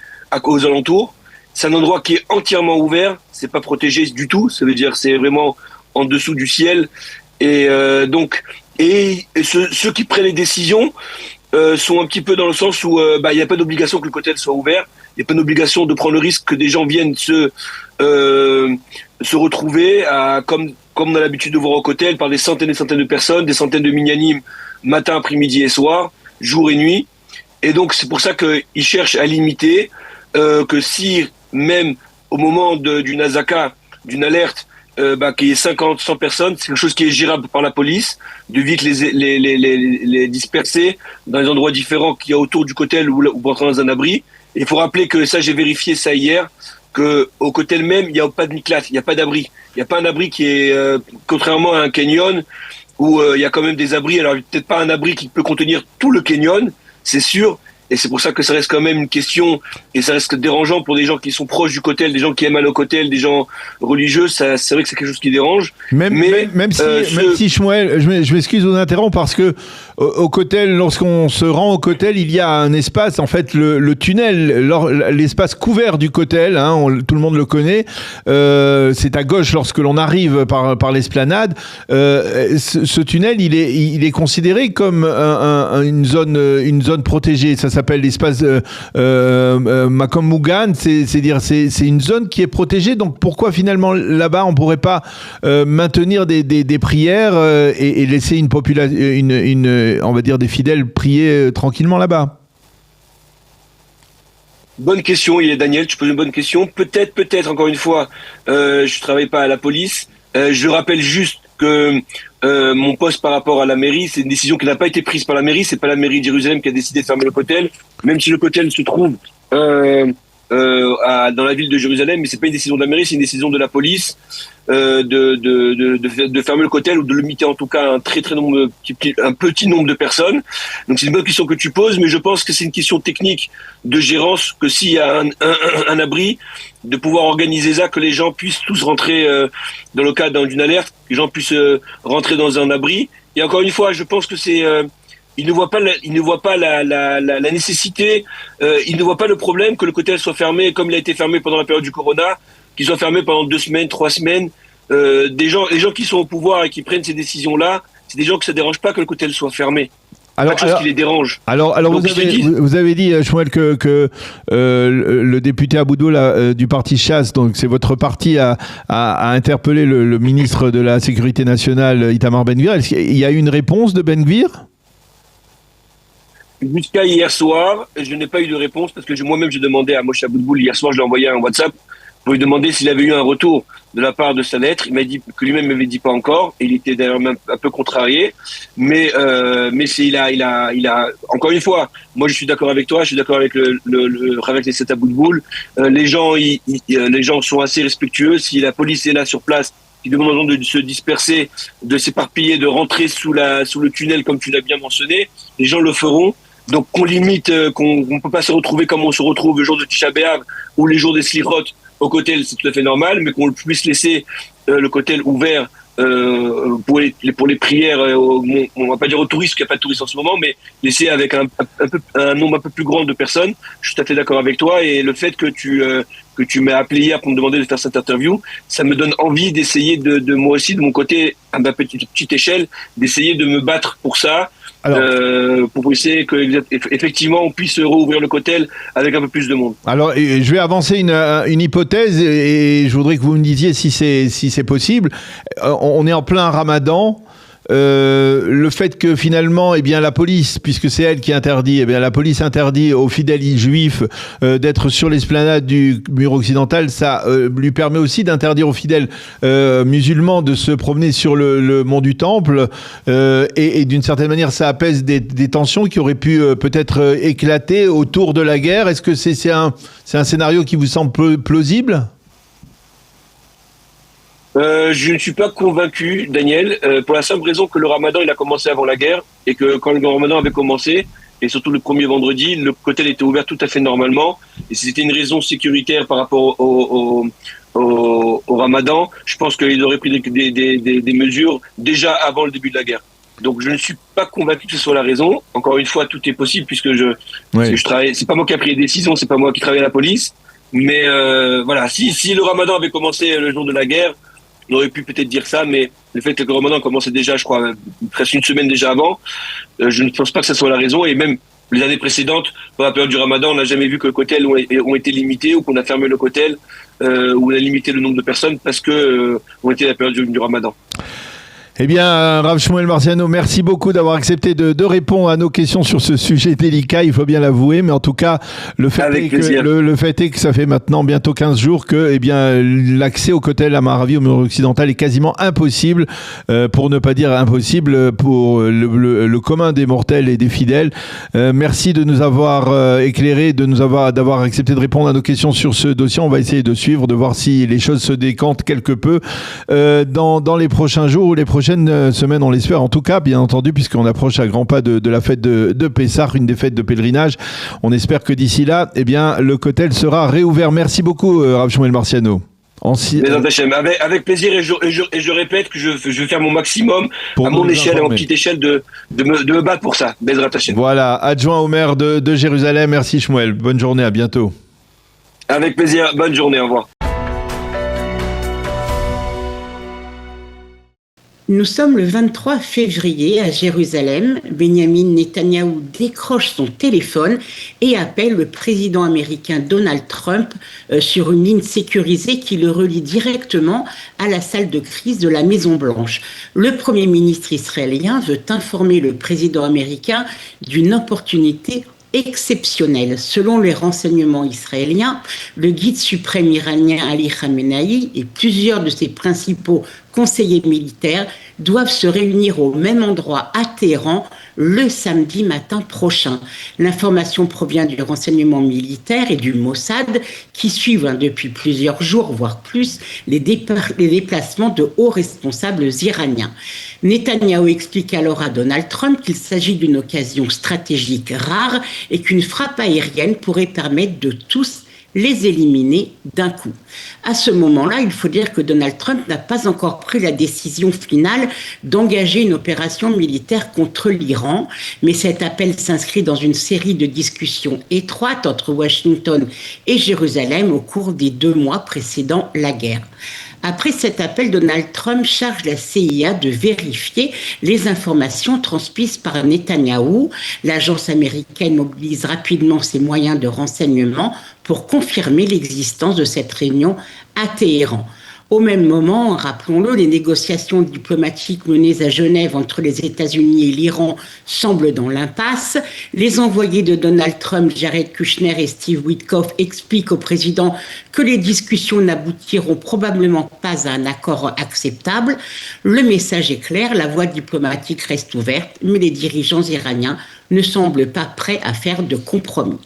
aux alentours. C'est un endroit qui est entièrement ouvert, c'est pas protégé du tout, ça veut dire c'est vraiment en dessous du ciel. Et ceux qui prennent les décisions sont un petit peu dans le sens où il n'y a pas d'obligation que le Kotel soit ouvert, il n'y a pas d'obligation de prendre le risque que des gens viennent se retrouver comme on a l'habitude de voir au Kotel par des centaines et des centaines de personnes, des centaines de minyanim matin, après-midi et soir, jour et nuit. Et donc c'est pour ça qu'ils cherchent à limiter que si même au moment d'une azaka, d'une alerte, qu'il y ait 50, 100 personnes, c'est quelque chose qui est gérable par la police, de vite les disperser dans les endroits différents qu'il y a autour du Kotel ou pour entrer dans un abri. Et il faut rappeler que ça, j'ai vérifié ça hier, que au Kotel même, il n'y a pas de miklat, il n'y a pas d'abri. Il n'y a pas un abri qui est, contrairement à un canyon, où il y a quand même des abris. Alors peut-être pas un abri qui peut contenir tout le canyon, c'est sûr. Et c'est pour ça que ça reste quand même une question, et ça reste dérangeant pour des gens qui sont proches du Kotel, des gens qui aiment aller au Kotel, des gens religieux, c'est vrai que c'est quelque chose qui dérange. Même si Shmuel, je m'excuse de vous interrompre parce que au Kotel, lorsqu'on se rend au Kotel, il y a un espace, en fait, le tunnel, l'espace couvert du Kotel, tout le monde le connaît, c'est à gauche lorsque l'on arrive par l'esplanade. Ce tunnel, il est considéré comme une zone protégée. Ça s'appelle l'espace Makom Mugan, c'est-à-dire c'est une zone qui est protégée. Donc pourquoi finalement là-bas on pourrait pas maintenir des prières et laisser une population, on va dire des fidèles prier tranquillement là-bas? Bonne question, Daniel, tu poses une bonne question. Peut-être encore une fois, je travaille pas à la police. Je rappelle juste que mon poste par rapport à la mairie, c'est une décision qui n'a pas été prise par la mairie. C'est pas la mairie de Jérusalem qui a décidé de fermer le Kotel, même si le Kotel se trouve dans la ville de Jérusalem, mais c'est pas une décision de la mairie, c'est une décision de la police de fermer le Kotel ou de limiter en tout cas un petit nombre de personnes. Donc c'est une bonne question que tu poses, mais je pense que c'est une question technique de gérance, que s'il y a un abri, de pouvoir organiser ça, que les gens puissent tous rentrer dans le cadre d'une alerte, que les gens puissent rentrer dans un abri. Et encore une fois, je pense que c'est ils ne voient pas la nécessité, ils ne voient pas le problème que le Kotel soit fermé comme il a été fermé pendant la période du Corona, qu'il soit fermé pendant 2 semaines, 3 semaines. Les gens qui sont au pouvoir et qui prennent ces décisions-là, c'est des gens que ça dérange pas que le Kotel soit fermé. Alors, pas de chose qui les dérange. Alors vous avez dit, Shmuel, que le député Aboudoul du parti Chasse, donc c'est votre parti, a interpellé le ministre de la Sécurité nationale, Itamar Ben-Gvir. Est-ce qu'il y a eu une réponse de Ben-Gvir? Jusqu'à hier soir, je n'ai pas eu de réponse parce que moi-même j'ai demandé à Moshe Aboudoul, hier soir je lui ai envoyé un WhatsApp pour lui demander s'il avait eu un retour de la part de sa lettre. Il m'a dit que lui-même m'avait dit pas encore, et il était d'ailleurs même un peu contrarié, mais il a encore une fois, moi je suis d'accord avec toi, je suis d'accord avec le Rav Knesset Aboudoul. Les gens sont assez respectueux. Si la police est là sur place, qui demande aux gens de se disperser, de s'éparpiller, de rentrer sous le tunnel comme tu l'as bien mentionné, les gens le feront. Donc qu'on limite, qu'on ne peut pas se retrouver comme on se retrouve le jour de Tisha B'Av ou les jours des Slichot au Kotel, c'est tout à fait normal, mais qu'on puisse laisser le Kotel ouvert pour les prières, on va pas dire aux touristes, parce qu'il n'y a pas de touristes en ce moment, mais laisser avec un nombre un peu plus grand de personnes. Je suis tout à fait d'accord avec toi, et le fait que tu m'as appelé hier pour me demander de faire cette interview, ça me donne envie d'essayer de moi aussi, de mon côté, à ma petite échelle, d'essayer de me battre pour ça. Pour essayer que effectivement on puisse rouvrir le Kotel avec un peu plus de monde. Alors je vais avancer une hypothèse et je voudrais que vous me disiez si c'est possible. On est en plein Ramadan. le fait que finalement, eh bien, la police, puisque c'est elle qui interdit, eh bien, la police interdit aux fidèles juifs d'être sur l'esplanade du mur occidental, ça lui permet aussi d'interdire aux fidèles musulmans de se promener sur le mont du Temple, et d'une certaine manière, ça apaise des tensions qui auraient pu peut-être éclater autour de la guerre. Est-ce que c'est un scénario qui vous semble plausible ? Je ne suis pas convaincu, Daniel, pour la simple raison que le ramadan, il a commencé avant la guerre, et que quand le ramadan avait commencé, et surtout le premier vendredi, le hôtel était ouvert tout à fait normalement, et si c'était une raison sécuritaire par rapport au ramadan, je pense qu'il aurait pris des mesures déjà avant le début de la guerre. Donc je ne suis pas convaincu que ce soit la raison. Encore une fois, tout est possible puisque je travaille. C'est pas moi qui ai pris les décisions, c'est pas moi qui travaille à la police. Mais voilà, si le ramadan avait commencé le jour de la guerre, on aurait pu peut-être dire ça, mais le fait que le ramadan commençait déjà, je crois, presque une semaine déjà avant, je ne pense pas que ça soit la raison. Et même les années précédentes, pendant la période du ramadan, on n'a jamais vu que les hôtels ont été limités ou qu'on a fermé le hôtel ou on a limité le nombre de personnes parce que on était à la période du ramadan. Eh bien, Rav Shmuel Marciano, merci beaucoup d'avoir accepté de répondre à nos questions sur ce sujet délicat, il faut bien l'avouer, mais en tout cas, le fait est que ça fait maintenant bientôt 15 jours que l'accès au Kotel Amaravi, au mur occidental, est quasiment impossible, pour ne pas dire impossible, pour le commun des mortels et des fidèles. Merci de nous avoir éclairés, d'avoir accepté de répondre à nos questions sur ce dossier. On va essayer de suivre, de voir si les choses se décantent quelque peu dans les prochains jours ou les prochaines semaines, on l'espère en tout cas, bien entendu, puisqu'on approche à grands pas de la fête de Pessah, une des fêtes de pèlerinage. On espère que d'ici là, eh bien, le Kotel sera réouvert. Merci beaucoup, Rav Shmuel Marciano. Avec plaisir, et je répète que je vais faire mon maximum à mon échelle et en petite échelle de me battre pour ça. Bezrat Hashem. Voilà, adjoint au maire de Jérusalem. Merci Shmuel. Bonne journée, à bientôt. Avec plaisir, bonne journée, au revoir. Nous sommes le 23 février à Jérusalem. Benjamin Netanyahou décroche son téléphone et appelle le président américain Donald Trump sur une ligne sécurisée qui le relie directement à la salle de crise de la Maison-Blanche. Le Premier ministre israélien veut informer le président américain d'une opportunité exceptionnelle. Selon les renseignements israéliens, le guide suprême iranien Ali Khamenei et plusieurs de ses principaux conseillers militaires doivent se réunir au même endroit à Téhéran le samedi matin prochain. L'information provient du renseignement militaire et du Mossad qui suivent depuis plusieurs jours, voire plus, les déplacements de hauts responsables iraniens. Netanyahou explique alors à Donald Trump qu'il s'agit d'une occasion stratégique rare et qu'une frappe aérienne pourrait permettre de tous les éliminer d'un coup. À ce moment-là, il faut dire que Donald Trump n'a pas encore pris la décision finale d'engager une opération militaire contre l'Iran, mais cet appel s'inscrit dans une série de discussions étroites entre Washington et Jérusalem au cours des 2 mois précédant la guerre. Après cet appel, Donald Trump charge la CIA de vérifier les informations transmises par Netanyahou. L'agence américaine mobilise rapidement ses moyens de renseignement pour confirmer l'existence de cette réunion à Téhéran. Au même moment, rappelons-le, les négociations diplomatiques menées à Genève entre les États-Unis et l'Iran semblent dans l'impasse. Les envoyés de Donald Trump, Jared Kushner et Steve Witkoff, expliquent au président que les discussions n'aboutiront probablement pas à un accord acceptable. Le message est clair, la voie diplomatique reste ouverte, mais les dirigeants iraniens ne semblent pas prêts à faire de compromis.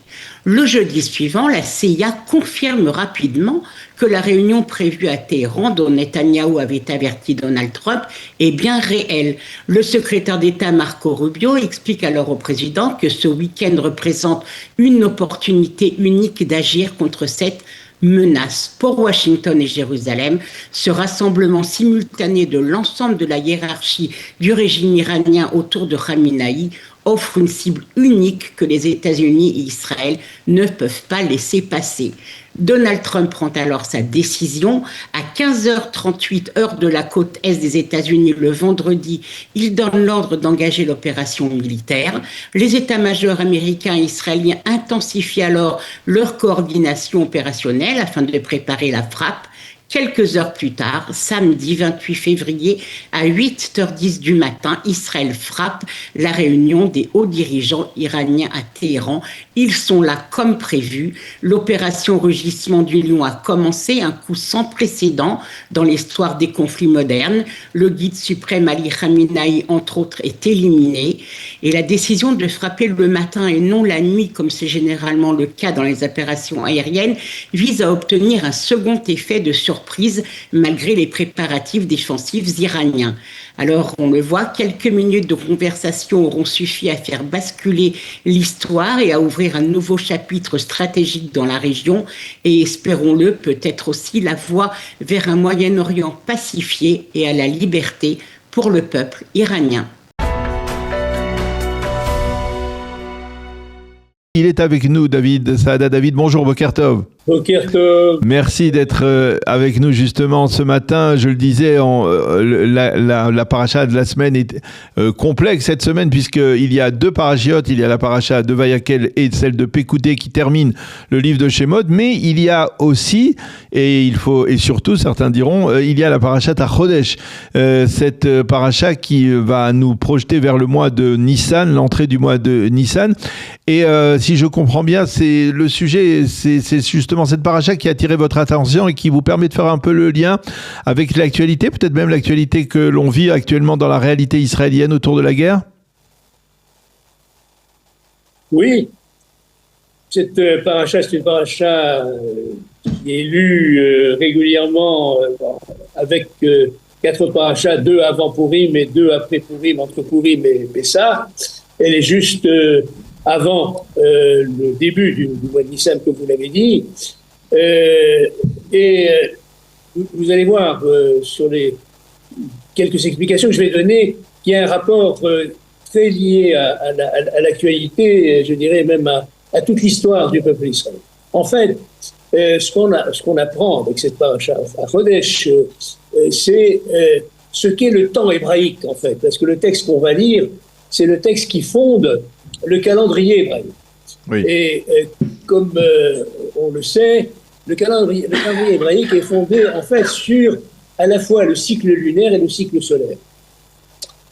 Le jeudi suivant, la CIA confirme rapidement que la réunion prévue à Téhéran, dont Netanyahou avait averti Donald Trump, est bien réelle. Le secrétaire d'État Marco Rubio explique alors au président que ce week-end représente une opportunité unique d'agir contre cette menace. Pour Washington et Jérusalem, ce rassemblement simultané de l'ensemble de la hiérarchie du régime iranien autour de Khamenei offre une cible unique que les États-Unis et Israël ne peuvent pas laisser passer. Donald Trump prend alors sa décision. À 15h38, heure de la côte est des États-Unis, le vendredi, il donne l'ordre d'engager l'opération militaire. Les états-majors américains et israéliens intensifient alors leur coordination opérationnelle afin de préparer la frappe Quelques heures plus tard, samedi 28 février, à 8h10 du matin, Israël frappe la réunion des hauts dirigeants iraniens à Téhéran. Ils sont là comme prévu. L'opération Rugissement du Lion a commencé, un coup sans précédent dans l'histoire des conflits modernes. Le guide suprême Ali Khamenei, entre autres, est éliminé. Et la décision de frapper le matin et non la nuit, comme c'est généralement le cas dans les opérations aériennes, vise à obtenir un second effet de surprise malgré les préparatifs défensifs iraniens. Alors, on le voit, quelques minutes de conversation auront suffi à faire basculer l'histoire et à ouvrir un nouveau chapitre stratégique dans la région et, espérons-le, peut-être aussi la voie vers un Moyen-Orient pacifié et à la liberté pour le peuple iranien. Il est avec nous, David Saada. David, bonjour, Boker Tov. Boker Tov. Merci d'être avec nous justement ce matin. Je le disais, la paracha de la semaine est complexe cette semaine puisqu'il y a deux parachiotes. Il y a la paracha de Vayakel et celle de Pekouté qui termine le livre de Shemot. Mais il y a aussi, et surtout, certains diront, il y a la paracha Chodesh. Cette paracha qui va nous projeter vers le mois de Nissan, l'entrée du mois de Nissan. Et si je comprends bien, c'est le sujet, c'est justement cette paracha qui a attiré votre attention et qui vous permet de faire un peu le lien avec l'actualité, peut-être même l'actualité que l'on vit actuellement dans la réalité israélienne autour de la guerre. Oui, cette paracha, c'est une paracha qui est lue régulièrement avec 4 parachas, 2 avant Purim et 2 après Purim, entre Purim et Pessah. Elle est juste avant le début du mois de Nissan, comme vous l'avez dit. Vous allez voir sur les quelques explications que je vais donner qu'il y a un rapport très lié à l'actualité, je dirais même à toute l'histoire du peuple israélien. En fait, ce qu'on apprend avec cette paracha à Chodesh, c'est ce qu'est le temps hébraïque, en fait, parce que le texte qu'on va lire, c'est le texte qui fonde le calendrier hébraïque. Oui. Et comme on le sait, le calendrier hébraïque est fondé en fait sur à la fois le cycle lunaire et le cycle solaire.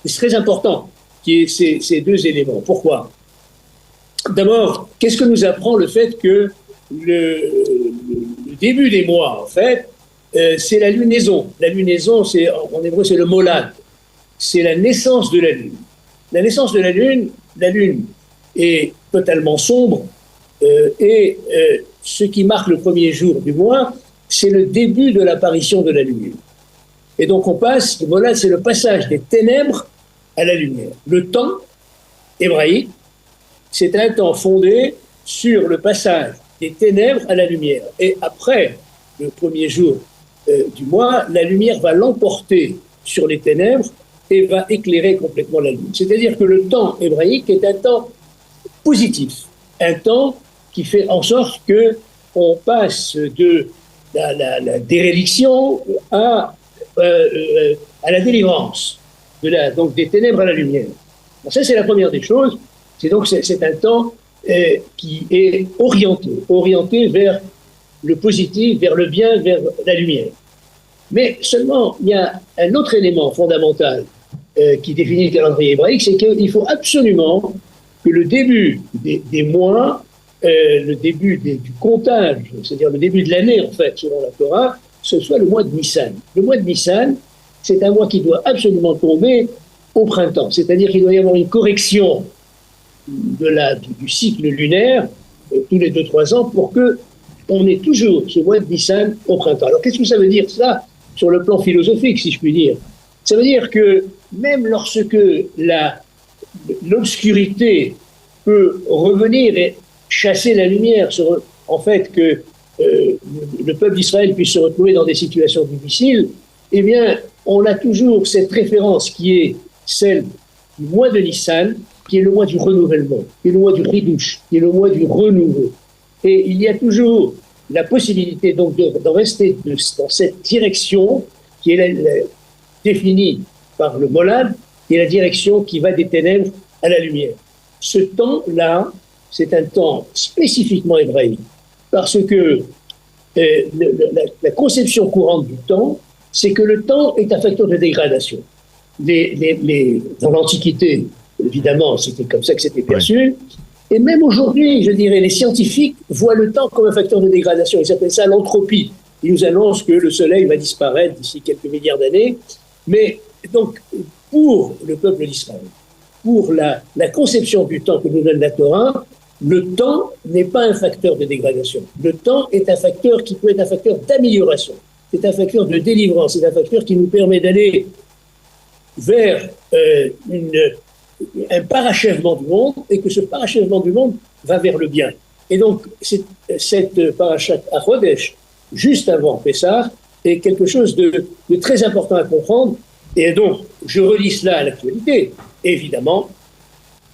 Et c'est très important qu'il y ait ces deux éléments. Pourquoi ? D'abord, qu'est-ce que nous apprend le fait que le début des mois, en fait, c'est la lunaison. La lunaison, en hébreu, c'est le molad. C'est la naissance de la lune. La naissance de la lune est totalement sombre et ce qui marque le premier jour du mois, c'est le début de l'apparition de la lumière. Et donc on passe, le molad, c'est le passage des ténèbres à la lumière. Le temps hébraïque, c'est un temps fondé sur le passage des ténèbres à la lumière. Et après le premier jour du mois, la lumière va l'emporter sur les ténèbres et va éclairer complètement la lune. C'est-à-dire que le temps hébraïque est un temps positif, un temps qui fait en sorte qu'on passe de la déréliction à la délivrance, donc des ténèbres à la lumière. Bon, ça, c'est la première des choses. C'est un temps qui est orienté vers le positif, vers le bien, vers la lumière. Mais seulement, il y a un autre élément fondamental qui définit le calendrier hébraïque, c'est qu'il faut absolument que le début des mois, le début du comptage, c'est-à-dire le début de l'année, en fait, selon la Torah, ce soit le mois de Nissan. Le mois de Nissan, c'est un mois qui doit absolument tomber au printemps. C'est-à-dire qu'il doit y avoir une correction du cycle lunaire tous les 2-3 ans pour qu'on ait toujours ce mois de Nissan au printemps. Alors, qu'est-ce que ça veut dire, ça, sur le plan philosophique, si je puis dire ? Ça veut dire que même lorsque l'obscurité peut revenir et chasser la lumière, en fait que le peuple d'Israël puisse se retrouver dans des situations difficiles, eh bien, on a toujours cette référence qui est celle du mois de Nissan, qui est le mois du renouvellement, qui est le mois du ridouche, qui est le mois du renouveau. Et il y a toujours la possibilité donc de rester dans cette direction qui est définie par le molad, qui est la direction qui va des ténèbres à la lumière. Ce temps-là, c'est un temps spécifiquement hébraïque, parce que la conception courante du temps, c'est que le temps est un facteur de dégradation. Dans l'Antiquité, évidemment, c'était comme ça que c'était perçu. Et même aujourd'hui, je dirais, les scientifiques voient le temps comme un facteur de dégradation. Ils appellent ça l'entropie. Ils nous annoncent que le Soleil va disparaître d'ici quelques milliards d'années. Mais donc, pour le peuple d'Israël, pour la conception du temps que nous donne la Torah, le temps n'est pas un facteur de dégradation. Le temps est un facteur qui peut être un facteur d'amélioration. C'est un facteur de délivrance. C'est un facteur qui nous permet d'aller vers un parachèvement du monde, et que ce parachèvement du monde va vers le bien. Et donc, cette parachat à Chodesh, juste avant Pessah, est quelque chose de très important à comprendre. Et donc, je relis cela à l'actualité. Évidemment,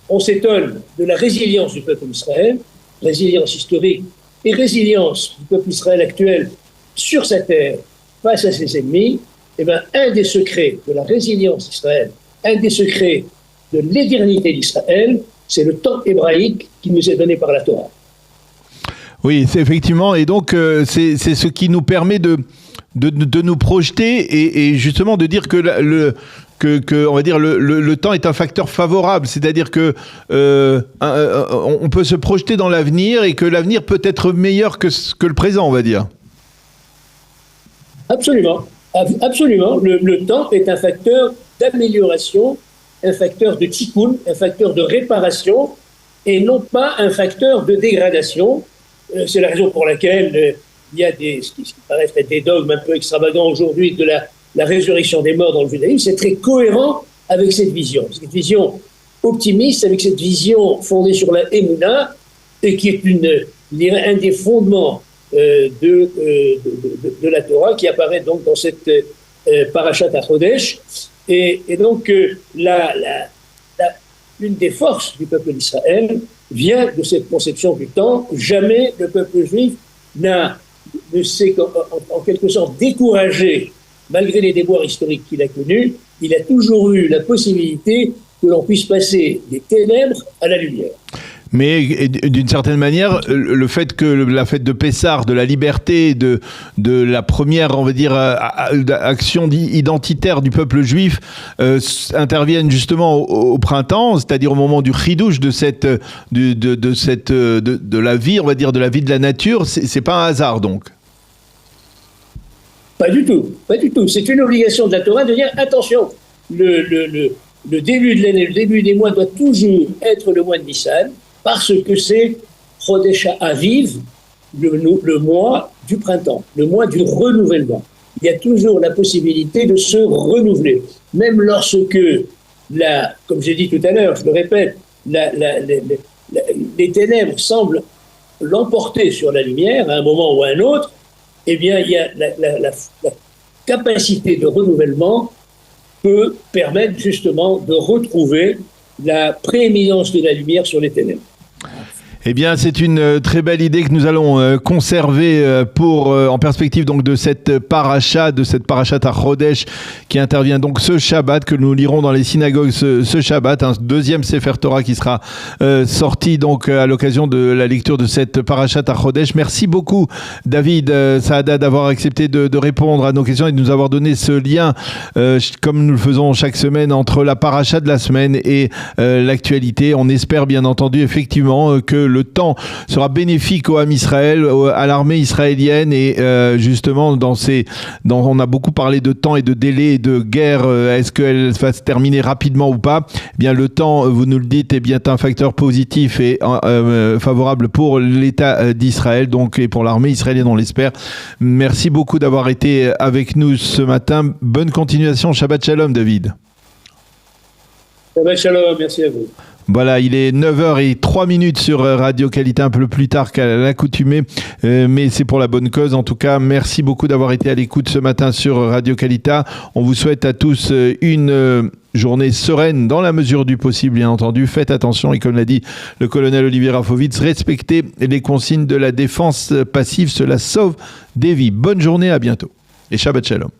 on s'étonne de la résilience du peuple d'Israël, résilience historique et résilience du peuple d'Israël actuel sur sa terre face à ses ennemis. Eh bien, un des secrets de la résilience d'Israël, un des secrets de l'éternité d'Israël, c'est le temps hébraïque qui nous est donné par la Torah. Oui, c'est effectivement, et donc c'est ce qui nous permet de nous projeter et justement de dire que on va dire le temps est un facteur favorable, c'est-à-dire que on peut se projeter dans l'avenir et que l'avenir peut être meilleur que le présent, on va dire. Absolument, absolument. Le temps est un facteur d'amélioration, un facteur de tikkun, un facteur de réparation, et non pas un facteur de dégradation. C'est la raison pour laquelle il y a ce qui paraît être des dogmes un peu extravagants aujourd'hui de la résurrection des morts dans le judaïsme. C'est très cohérent avec cette vision optimiste, avec cette vision fondée sur la Emouna, et qui est un des fondements de la Torah, qui apparaît donc dans cette parachat à Chodesh. Et donc, l'une des forces du peuple d'Israël vient de cette conception du temps. Jamais le peuple juif ne s'est en quelque sorte découragé, malgré les déboires historiques qu'il a connus. Il a toujours eu la possibilité que l'on puisse passer des ténèbres à la lumière. Mais d'une certaine manière, le fait que la fête de Pessah, de la liberté, de la première, on va dire, action identitaire du peuple juif intervienne justement au printemps, c'est-à-dire au moment du chidouche de la vie, on va dire, de la vie de la nature, c'est pas un hasard donc. Pas du tout, pas du tout. C'est une obligation de la Torah de dire attention, le début de l'année, le début des mois doit toujours être le mois de Nissan, parce que c'est Chodesh Aviv, le mois du printemps, le mois du renouvellement. Il y a toujours la possibilité de se renouveler. Même lorsque, comme j'ai dit tout à l'heure, je le répète, les ténèbres semblent l'emporter sur la lumière à un moment ou à un autre, eh bien, il y a la capacité de renouvellement peut permettre justement de retrouver la prééminence de la lumière sur les ténèbres. Eh bien, c'est une très belle idée que nous allons conserver en perspective donc de cette parachat à Chodesh qui intervient donc ce Shabbat, que nous lirons dans les synagogues ce Shabbat, un deuxième Sefer Torah qui sera sorti donc à l'occasion de la lecture de cette parachat à Chodesh. Merci beaucoup David Saada d'avoir accepté de répondre à nos questions et de nous avoir donné ce lien, comme nous le faisons chaque semaine, entre la parachat de la semaine et l'actualité. On espère bien entendu effectivement que le temps sera bénéfique au Ham Israël, à l'armée israélienne, et justement on a beaucoup parlé de temps et de délai et de guerre. Est-ce qu'elle va se terminer rapidement ou pas? Eh bien, le temps, vous nous le dites, est bien un facteur positif et favorable pour l'État d'Israël, donc, et pour l'armée israélienne, on l'espère. Merci beaucoup d'avoir été avec nous ce matin. Bonne continuation. Shabbat Shalom, David. Shabbat Shalom, merci à vous. Voilà, il est 9h03 sur Radio Qualité, un peu plus tard qu'à l'accoutumée, mais c'est pour la bonne cause. En tout cas, merci beaucoup d'avoir été à l'écoute ce matin sur Radio Qualité. On vous souhaite à tous une journée sereine dans la mesure du possible, bien entendu. Faites attention et comme l'a dit le colonel Olivier Rafovitz, respectez les consignes de la défense passive, cela sauve des vies. Bonne journée, à bientôt et Shabbat Shalom.